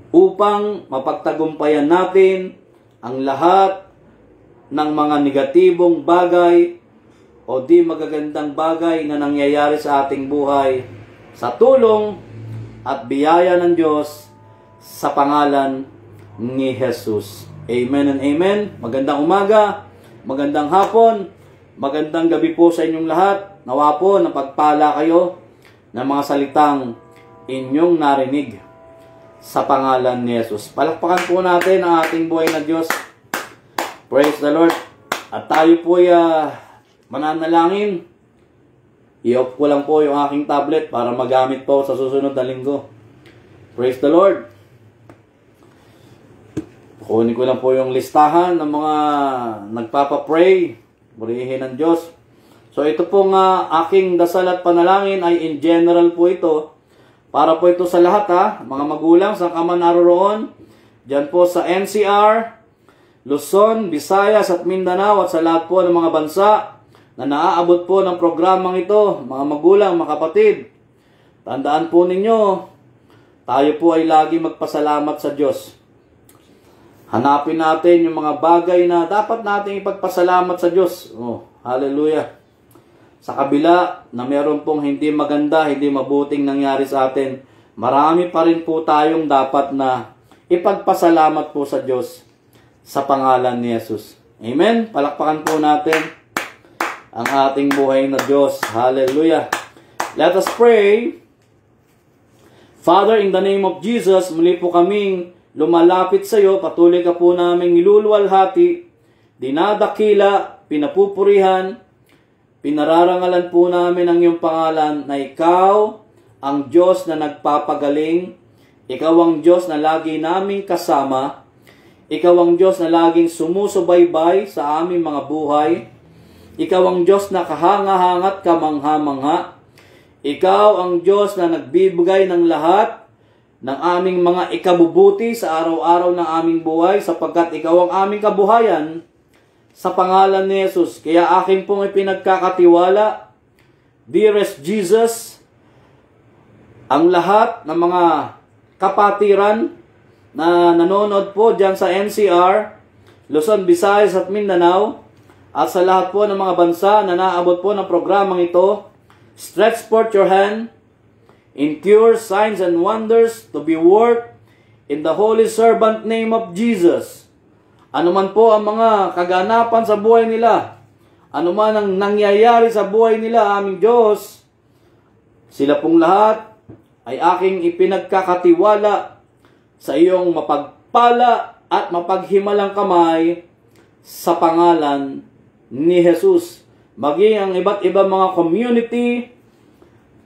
upang mapagtagumpayan natin ang lahat ng mga negatibong bagay o di magagandang bagay na nangyayari sa ating buhay sa tulong at biyaya ng Diyos sa pangalan ni Jesus. Amen and amen. Magandang umaga, magandang hapon, magandang gabi po sa inyong lahat. Nawa po, napagpala kayo ng mga salitang inyong narinig sa pangalan ni Jesus. Palakpakan po natin ang ating buhay na Diyos. Praise the Lord. At tayo po mananalangin. I-off ko lang po yung aking tablet para magamit po sa susunod na linggo. Praise the Lord. Kunin ko lang po yung listahan ng mga nagpapapray. Purihin ng Diyos. So ito pong aking dasal at panalangin ay in general po ito. Para po ito sa lahat mga magulang sa kaman naroon. Diyan po sa NCR, Luzon, Visayas at Mindanao at sa lahat po ng mga bansa na naaabot po ng programang ito. Mga magulang, mga kapatid. Tandaan po ninyo, tayo po ay lagi magpasalamat sa Diyos. Hanapin natin yung mga bagay na dapat nating ipagpasalamat sa Diyos. Oh, hallelujah. Sa kabila na meron pong hindi maganda, hindi mabuting nangyari sa atin, marami pa rin po tayong dapat na ipagpasalamat po sa Diyos sa pangalan ni Jesus. Amen? Palakpakan po natin ang ating buhay na Diyos. Hallelujah. Let us pray. Father, in the name of Jesus, muli po kaming lumalapit sa iyo, patuloy ka po naming niluluwalhati, dinadakila, pinapupurihan, pinararangalan po namin ang iyong pangalan na ikaw ang Diyos na nagpapagaling, ikaw ang Diyos na lagi naming kasama, ikaw ang Diyos na laging sumusubaybay sa aming mga buhay, ikaw ang Diyos na kahanga-hangat kamangha-mangha, ikaw ang Diyos na nagbibigay ng lahat ng aming mga ikabubuti sa araw-araw ng aming buhay sapagkat ikaw ang aming kabuhayan sa pangalan ni Jesus. Kaya akin pong ipinagkakatiwala, dearest Jesus, ang lahat ng mga kapatiran na nanonood po dyan sa NCR, Luzon, Visayas at Mindanao, at sa lahat po ng mga bansa na naabot po ng programang ito, stretch forth your hand, in cures, signs, and wonders to be worked in the holy servant name of Jesus. Ano man po ang mga kaganapan sa buhay nila, ano man ang nangyayari sa buhay nila, aming Diyos, sila pong lahat ay aking ipinagkakatiwala sa iyong mapagpala at mapaghimalang kamay sa pangalan ni Jesus. Maging ang iba't ibang mga community,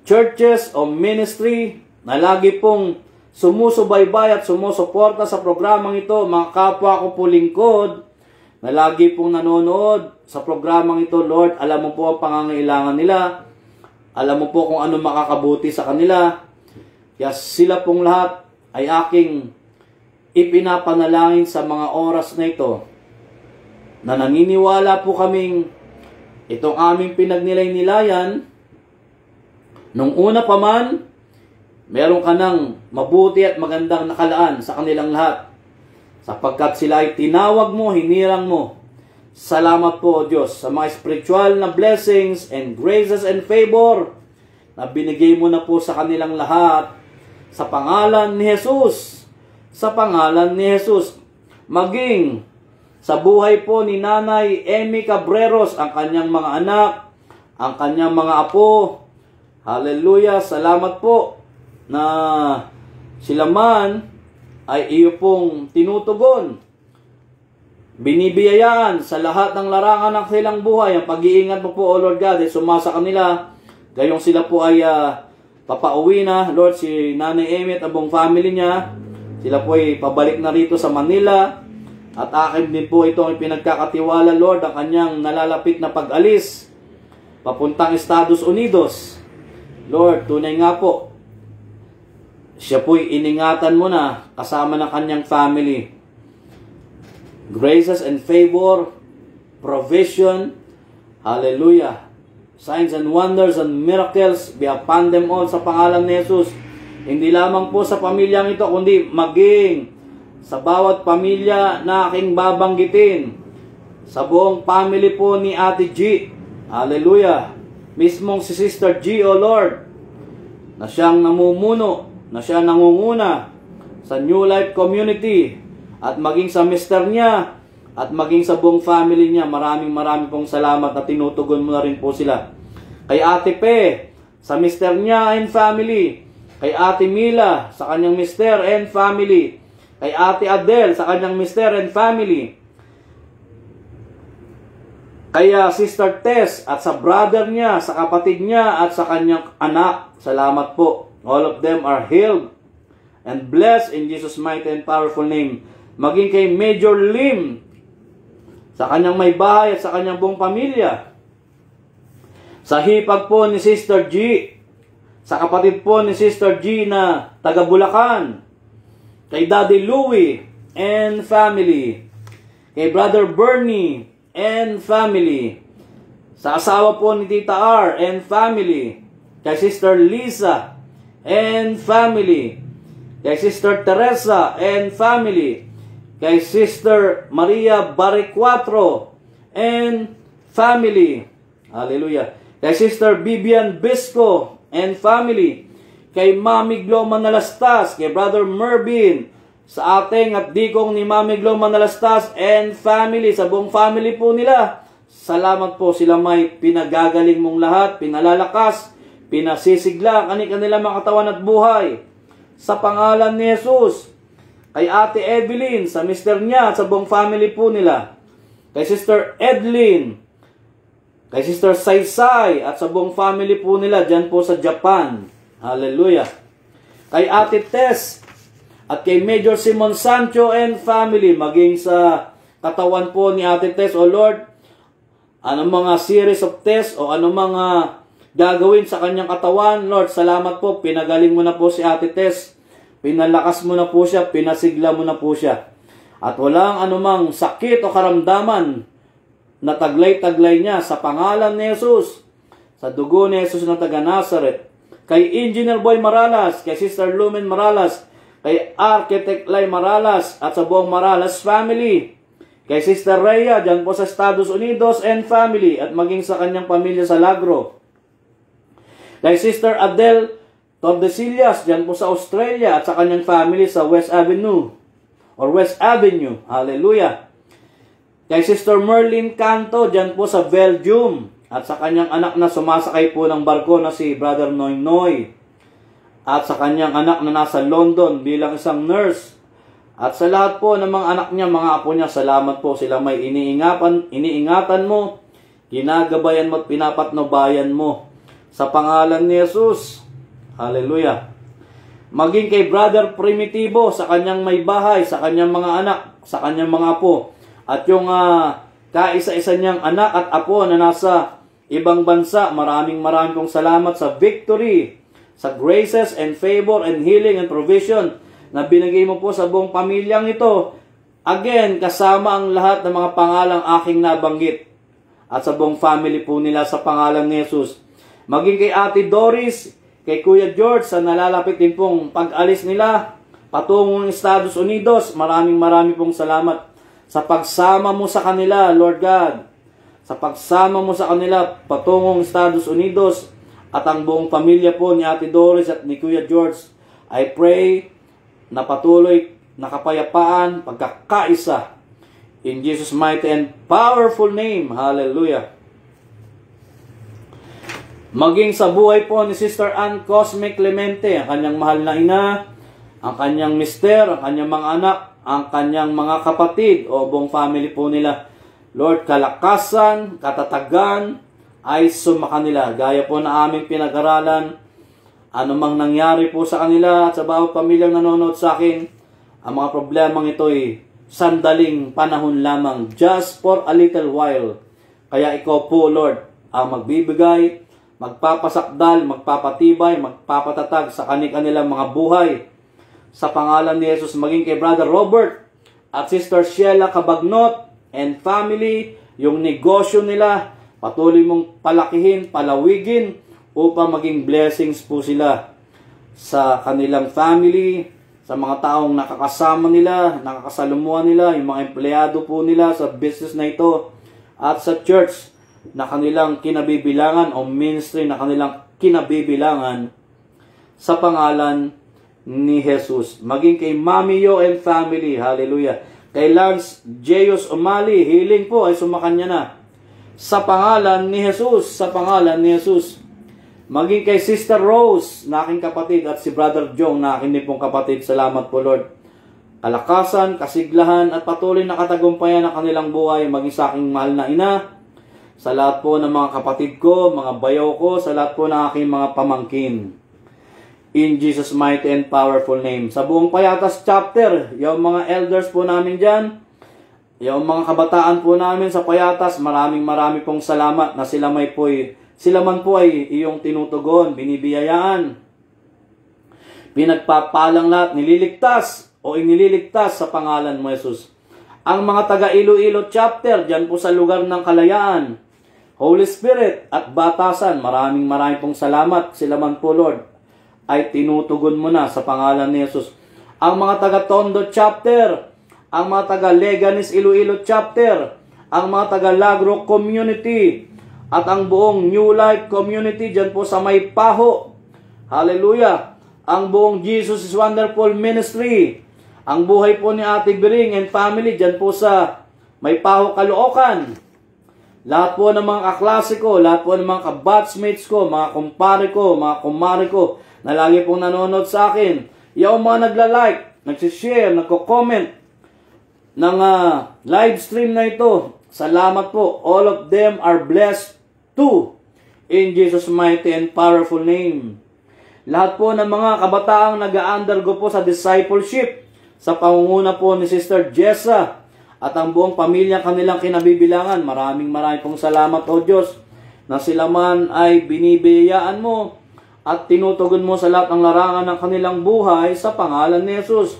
churches o ministry na lagi pong sumusubaybay at sumusuporta sa programang ito, mga kapwa ko po lingkod na lagi pong nanonood sa programang ito, Lord, alam mo po ang pangangailangan nila, alam mo po kung ano makakabuti sa kanila, kaya sila pong lahat ay aking ipinapanalangin sa mga oras na ito, na naniniwala po kaming itong aming pinagnilay-nilayan, nung una pa man, meron ka ng mabuti at magandang nakalaan sa kanilang lahat. Sapagkat sila ay tinawag mo, hinirang mo. Salamat po, O Diyos, sa mga spiritual na blessings and graces and favor na binigay mo na po sa kanilang lahat. Sa pangalan ni Jesus. Sa pangalan ni Jesus. Maging sa buhay po ni Nanay Emmy Cabreros, ang kanyang mga anak, ang kanyang mga apo. Hallelujah, salamat po na sila man ay iyo pong tinutugon. Binibiyayaan sa lahat ng larangan ng kanilang buhay. Ang pag-iingat mo po, O Lord God, ay sumasa kanila. Gayong sila po ay papauwi na, Lord, si Nanay Emmy at abong family niya. Sila po ay pabalik na rito sa Manila. At akin din po itong pinagkakatiwala, Lord, ang kanyang nalalapit na pag-alis papuntang Estados Unidos. Lord, tunay nga po, siya po'y iningatan mo na kasama ng kanyang family. Graces and favor, provision, hallelujah, signs and wonders and miracles be upon them all sa pangalan ni Jesus. Hindi lamang po sa pamilyang ito, kundi maging sa bawat pamilya na aking babanggitin. Sa buong family po ni Ate G. Hallelujah. Mismong si Sister G, O Lord, na siyang namumuno, na siya nangunguna sa New Life Community, at maging sa mister niya, at maging sa buong family niya. Maraming pong salamat na tinutugon mo na rin po sila. Kay Ate Pe, sa mister niya and family. Kay Ate Mila, sa kanyang mister and family. Kay Ate Adele, sa kanyang mister and family. Kay Sister Tess, at sa brother niya, sa kapatid niya, at sa kanyang anak. Salamat po. All of them are healed and blessed in Jesus' mighty and powerful name. Maging kay Major Lim, sa kanyang may bahay at sa kanyang buong pamilya. Sa hipag po ni Sister G, sa kapatid po ni Sister G na taga Bulacan. Kay Daddy Louie and family. Kay Brother Bernie and family. Sa asawa po ni Tita R and family. Kay Sister Lisa and family. Kay Sister Teresa and family. Kay Sister Maria Baricuatro and family. Hallelujah. Kay Sister Vivian Bisco and family. Kay Mami Glo Manalastas, kay Brother Mervin, sa ating at dikong ni Mami Glo Manalastas and family, sa buong family po nila. Salamat po, sila may pinagagaling mong lahat, pinalalakas, pinasisigla, kanilang mga katawan at buhay. Sa pangalan ni Jesus. Kay Ate Evelyn, sa mister niya at sa buong family po nila. Kay Sister Edlin, kay Sister Saysay at sa buong family po nila dyan po sa Japan. Hallelujah. Kay Ate Tess at kay Major Simon Sancho and family, maging sa katawan po ni Ate Tess, O Lord, anong mga series of tests o anong mga gagawin sa kanyang katawan, Lord, salamat po, pinagaling mo na po si Ate Tess, pinalakas mo na po siya, pinasigla mo na po siya. At walang anumang sakit o karamdaman na taglay-taglay niya sa pangalan ni Jesus, sa dugo ni Jesus na taga Nazareth. Kay Engineer Boy Maralas, kay Sister Lumen Maralas, kay Architect Lai Maralas, at sa buong Maralas family. Kay Sister Rhea, dyan po sa Estados Unidos and family, at maging sa kanyang pamilya sa Lagro. Kay Sister Adele Tordesillas, dyan po sa Australia, at sa kanyang family sa West Avenue, or West Avenue. Hallelujah. Kay Sister Merlin Canto, dyan po sa Belgium, at sa kanyang anak na sumasakay po ng barko na si Brother Noy Noy, at sa kanyang anak na nasa London bilang isang nurse, at sa lahat po ng mga anak niya, mga apo niya, salamat po, sila may iniingatan mo, ginagabayan mo at pinapatnubayan mo sa pangalan ni Jesus. Hallelujah. Maging kay Brother Primitivo, sa kanyang may bahay, sa kanyang mga anak, sa kanyang mga apo, at yung kaisa-isa niyang anak at apo na nasa ibang bansa, maraming pong salamat sa victory, sa graces and favor and healing and provision na binigay mo po sa buong pamilyang ito. Again, kasama ang lahat ng mga pangalang aking nabanggit at sa buong family po nila sa pangalan ni Jesus. Maging kay Ate Doris, kay Kuya George, sa nalalapit din pong pag-alis nila patungong Estados Unidos, maraming pong salamat sa pagsama mo sa kanila, Lord God. Sa pagsama mo sa kanila patungong Estados Unidos at ang buong pamilya po ni Ate Doris at ni Kuya George, I pray na patuloy na kapayapaan, pagkakaisa. In Jesus' mighty and powerful name. Hallelujah. Maging sa buhay po ni Sister Ann Cosme Clemente, ang kanyang mahal na ina, ang kanyang mister, ang kanyang mga anak, ang kanyang mga kapatid o buong family po nila. Lord, kalakasan, katatagan ay sumakanila. Gaya po na aming pinag-aralan, anumang nangyari po sa kanila at sa bawat pamilyang nanonood sa akin, ang mga problemang ito ay sandaling panahon lamang, just for a little while. Kaya ikaw po, Lord, ang magbibigay, magpapasakdal, magpapatibay, magpapatatag sa kanilang mga buhay. Sa pangalan ni Jesus, maging kay Brother Robert at Sister Sheila Cabagnot and family, yung negosyo nila, patuloy mong palakihin, palawigin, upang maging blessings po sila sa kanilang family, sa mga taong nakakasama nila, nakakasalumuhan nila, yung mga empleyado po nila sa business na ito, at sa church na kanilang kinabibilangan o ministry na kanilang kinabibilangan sa pangalan ni Jesus. Maging kay Mami Yo and family, hallelujah. Kay Lance Jeyos Umali, healing po ay sumakanya na. Sa pangalan ni Jesus, sa pangalan ni Jesus. Maging kay Sister Rose, na aking kapatid, at si Brother Jong, na aking din pong kapatid. Salamat po, Lord. Kalakasan, kasiglahan, at patuloy na katagumpayan ng kanilang buhay, maging sa aking mahal na ina, sa lahat po ng mga kapatid ko, mga bayaw ko, sa lahat po ng aking mga pamangkin. In Jesus' mighty and powerful name. Sa buong Payatas chapter, yung mga elders po namin dyan, yung mga kabataan po namin sa Payatas, maraming pong salamat na sila man po ay iyong tinutugon, binibiyayaan, pinagpapalang lahat, nililigtas o inililigtas sa pangalan mo, Jesus. Ang mga taga Iloilo chapter, dyan po sa lugar ng Kalayaan, Holy Spirit at Batasan, maraming pong salamat, sila man po, Lord, ay tinutugon mo na sa pangalan ni Jesus. Ang mga taga Tondo chapter, ang mga taga Leganes Iloilo chapter, ang mga taga Lagro community, at ang buong New Life community dyan po sa Maypaho. Hallelujah! Ang buong Jesus is Wonderful Ministry, ang buhay po ni Ate Biring and family dyan po sa Maypaho, Caloocan. Lahat po ng mga kaklase ko, lahat po ng mga kabatchmates ko, mga kumpare ko, mga kumare ko, na lagi pong nanonood sa akin. Yung mga nagla-like, nagsishare, nagko-comment ng live stream na ito. Salamat po. All of them are blessed too. In Jesus' mighty and powerful name. Lahat po ng mga kabataang nag-undergo po sa discipleship, sa pangunguna po ni Sister Jessa, at ang buong pamilya kanilang kinabibilangan. Maraming pong salamat, O Diyos, na sila man ay binibiyayaan mo at tinutugon mo sa lahat ng larangan ng kanilang buhay sa pangalan ni Jesus.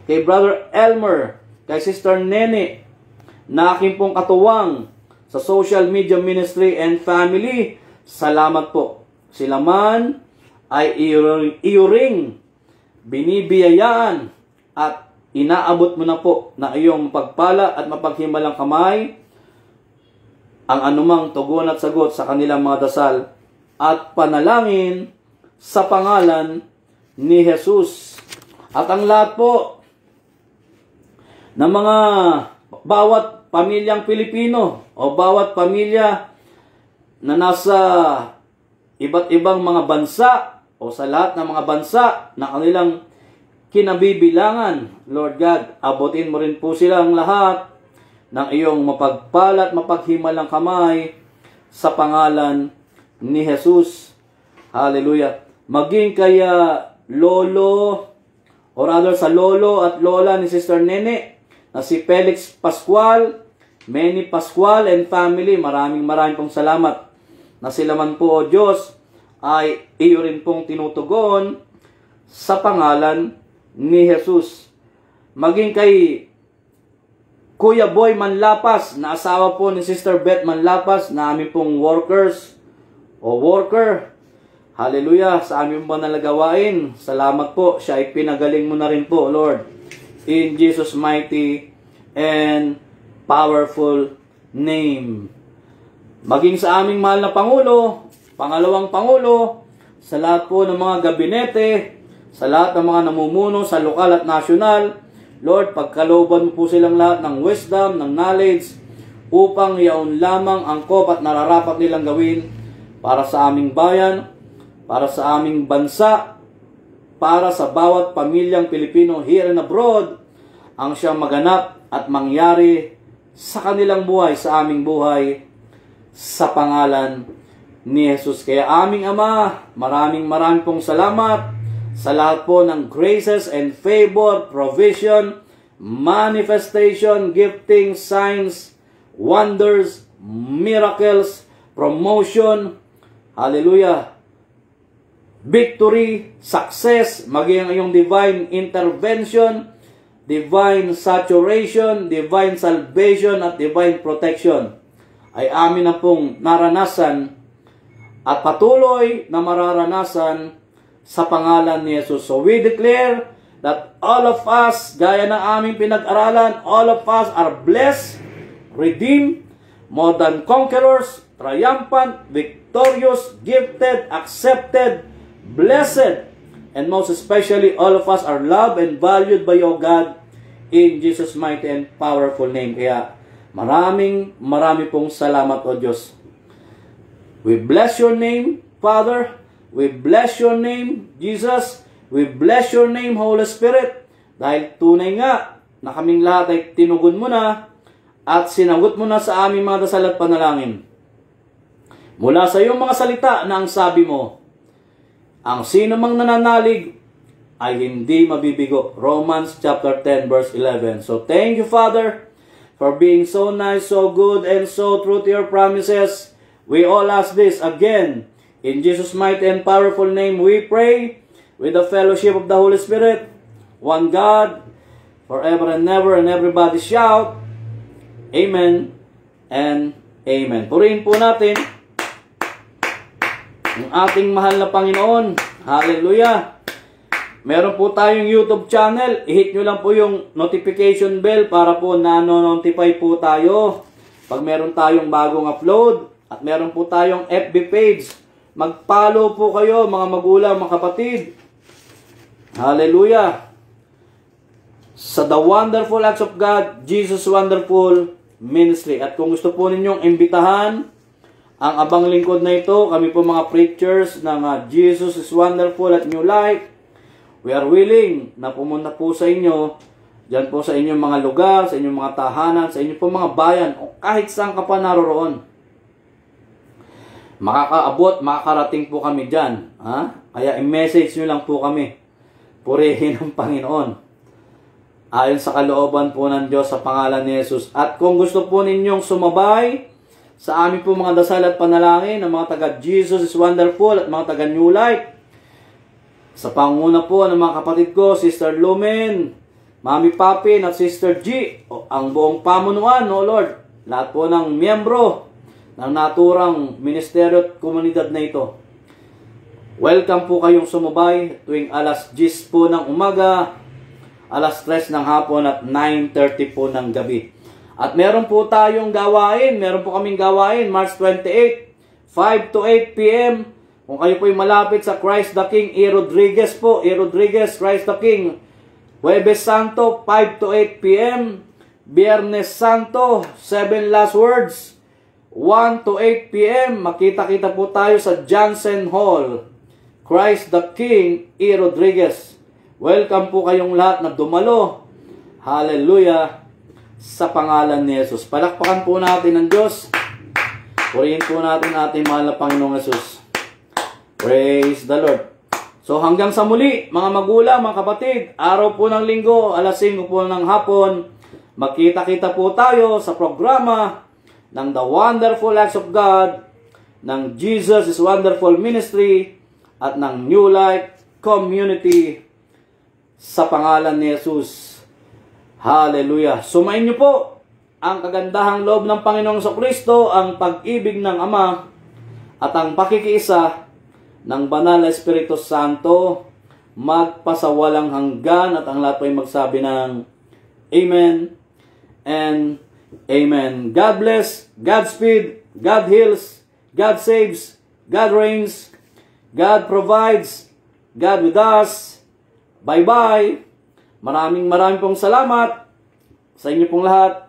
Kay Brother Elmer, kay Sister Nene, na aking pong katuwang sa social media ministry and family, salamat po. Sila man ay iyo-ring binibiyayaan at inaabot mo na po na iyong pagpala at mapaghimalang kamay ang anumang tugon at sagot sa kanilang mga dasal at panalangin sa pangalan ni Jesus. At ang lahat po ng mga bawat pamilyang Pilipino o bawat pamilya na nasa iba't ibang mga bansa o sa lahat ng mga bansa na kanilang kinabibilangan, Lord God, abutin mo rin po silang lahat ng iyong mapagpala at mapaghimalang kamay sa pangalan ni Jesus. Hallelujah. Maging kaya lolo, or rather sa lolo at lola ni Sister Nene, na si Felix Pascual, Manny Pascual and family, maraming pong salamat na sila man po, O Diyos, ay iyo rin pong tinutugon sa pangalan ni Jesus. Maging kay Kuya Boy Manlapas, na asawa po ni Sister Beth Manlapas, na aming pong worker. Hallelujah, sa aming po nalagawain. Salamat po, siya ay pinagaling mo na rin po, Lord. In Jesus' mighty and powerful name. Maging sa aming mahal na Pangulo, pangalawang Pangulo, sa lahat po ng mga gabinete, sa lahat ng mga namumuno sa lokal at nasyonal, Lord, pagkalooban mo po silang lahat ng wisdom, ng knowledge, upang yaon lamang angkop at nararapat nilang gawin para sa aming bayan, para sa aming bansa, para sa bawat pamilyang Pilipino here and abroad, ang siyang maganap at mangyari sa kanilang buhay, sa aming buhay, sa pangalan ni Jesus. Kaya aming Ama, maraming pong salamat sa lahat po ng graces and favor, provision, manifestation, gifting, signs, wonders, miracles, promotion, hallelujah, victory, success, maging ang iyong divine intervention, divine saturation, divine salvation, at divine protection ay amin na pong naranasan at patuloy na mararanasan sa pangalan ni Jesus. So we declare that all of us, gaya ng aming pinag-aralan, all of us are blessed, redeemed, more than conquerors, triumphant, victorious, gifted, accepted, blessed, and most especially, all of us are loved and valued by your God in Jesus' mighty and powerful name. Kaya marami pong salamat, O Diyos. We bless your name, Father, We bless your name, Jesus. We bless your name, Holy Spirit. Dahil tunay nga na kaming lahat ay tinugon mo na at sinagot mo na sa aming mga dasal at panalangin. Mula sa iyong mga salita na ang sabi mo, ang sino mang nananalig ay hindi mabibigo. Romans chapter 10 verse 11. So thank you, Father, for being so nice, so good, and so true to your promises. We all ask this again. In Jesus' mighty and powerful name we pray with the fellowship of the Holy Spirit, one God, forever and ever, and everybody shout, Amen and Amen. Purihin po natin ang ating mahal na Panginoon. Hallelujah! Meron po tayong YouTube channel. I-hit nyo lang po yung notification bell para po nano-notify po tayo pag meron tayong bagong upload. At meron po tayong FB page. Mag-follow po kayo mga magulang, mga kapatid. Hallelujah! Sa The Wonderful Acts of God, Jesus Wonderful Ministry. At kung gusto po ninyong imbitahan ang abang lingkod na ito, kami po mga preachers ng Jesus is Wonderful at New Life, we are willing na pumunta po sa inyo, dyan po sa inyong mga lugar, sa inyong mga tahanan, sa inyong po mga bayan, o kahit saan ka pa naroroon. Makakaabot, makakarating po kami dyan. Ha? Kaya i-message nyo lang po kami. Purihin ang Panginoon. Ayon sa kalooban po ng Diyos sa pangalan ni Jesus. At kung gusto po ninyong sumabay sa amin po mga dasal at panalangin ng mga taga Jesus is Wonderful at mga taga New Life, sa panguna po ng mga kapatid ko, Sister Lumen, Mami Papin at Sister G, ang buong pamunuan, no Lord, lahat po ng miyembro ng naturang ministeryo at komunidad na ito. Welcome po kayong sumabay tuwing alas 10 po ng umaga, alas 3 ng hapon at 9:30 po ng gabi. At meron po tayong gawain, meron po kaming gawain, March 28, 5 to 8 p.m. Kung kayo po'y malapit sa Christ the King, E. Rodriguez po, E. Rodriguez, Christ the King. Huwebes Santo, 5 to 8 p.m. Biyernes Santo, 7 last words, 1 to 8 p.m. Makita-kita po tayo sa Johnson Hall. Christ the King, E. Rodriguez. Welcome po kayong lahat na dumalo. Hallelujah! Sa pangalan ni Jesus. Palakpakan po natin ang Diyos. Purihin po natin ating mahal na Panginoong Jesus. Praise the Lord. So hanggang sa muli, mga magulang, mga kapatid, araw po ng linggo, alas 5 po ng hapon, magkita-kita po tayo sa programa ng The Wonderful Acts of God, ng Jesus is Wonderful Ministry, at ng New Life Community sa pangalan ni Jesus. Hallelujah. Sumayin niyo po ang kagandahang loob ng Panginoong Kristo, ang pag-ibig ng Ama, at ang pakikiisa ng Banal na Espiritu Santo, magpasawalang hanggan, at ang lahat po ay magsabi ng Amen and Amen. God bless, Godspeed, God heals, God saves, God reigns, God provides, God with us. Bye-bye. Maraming pong salamat sa inyo pong lahat.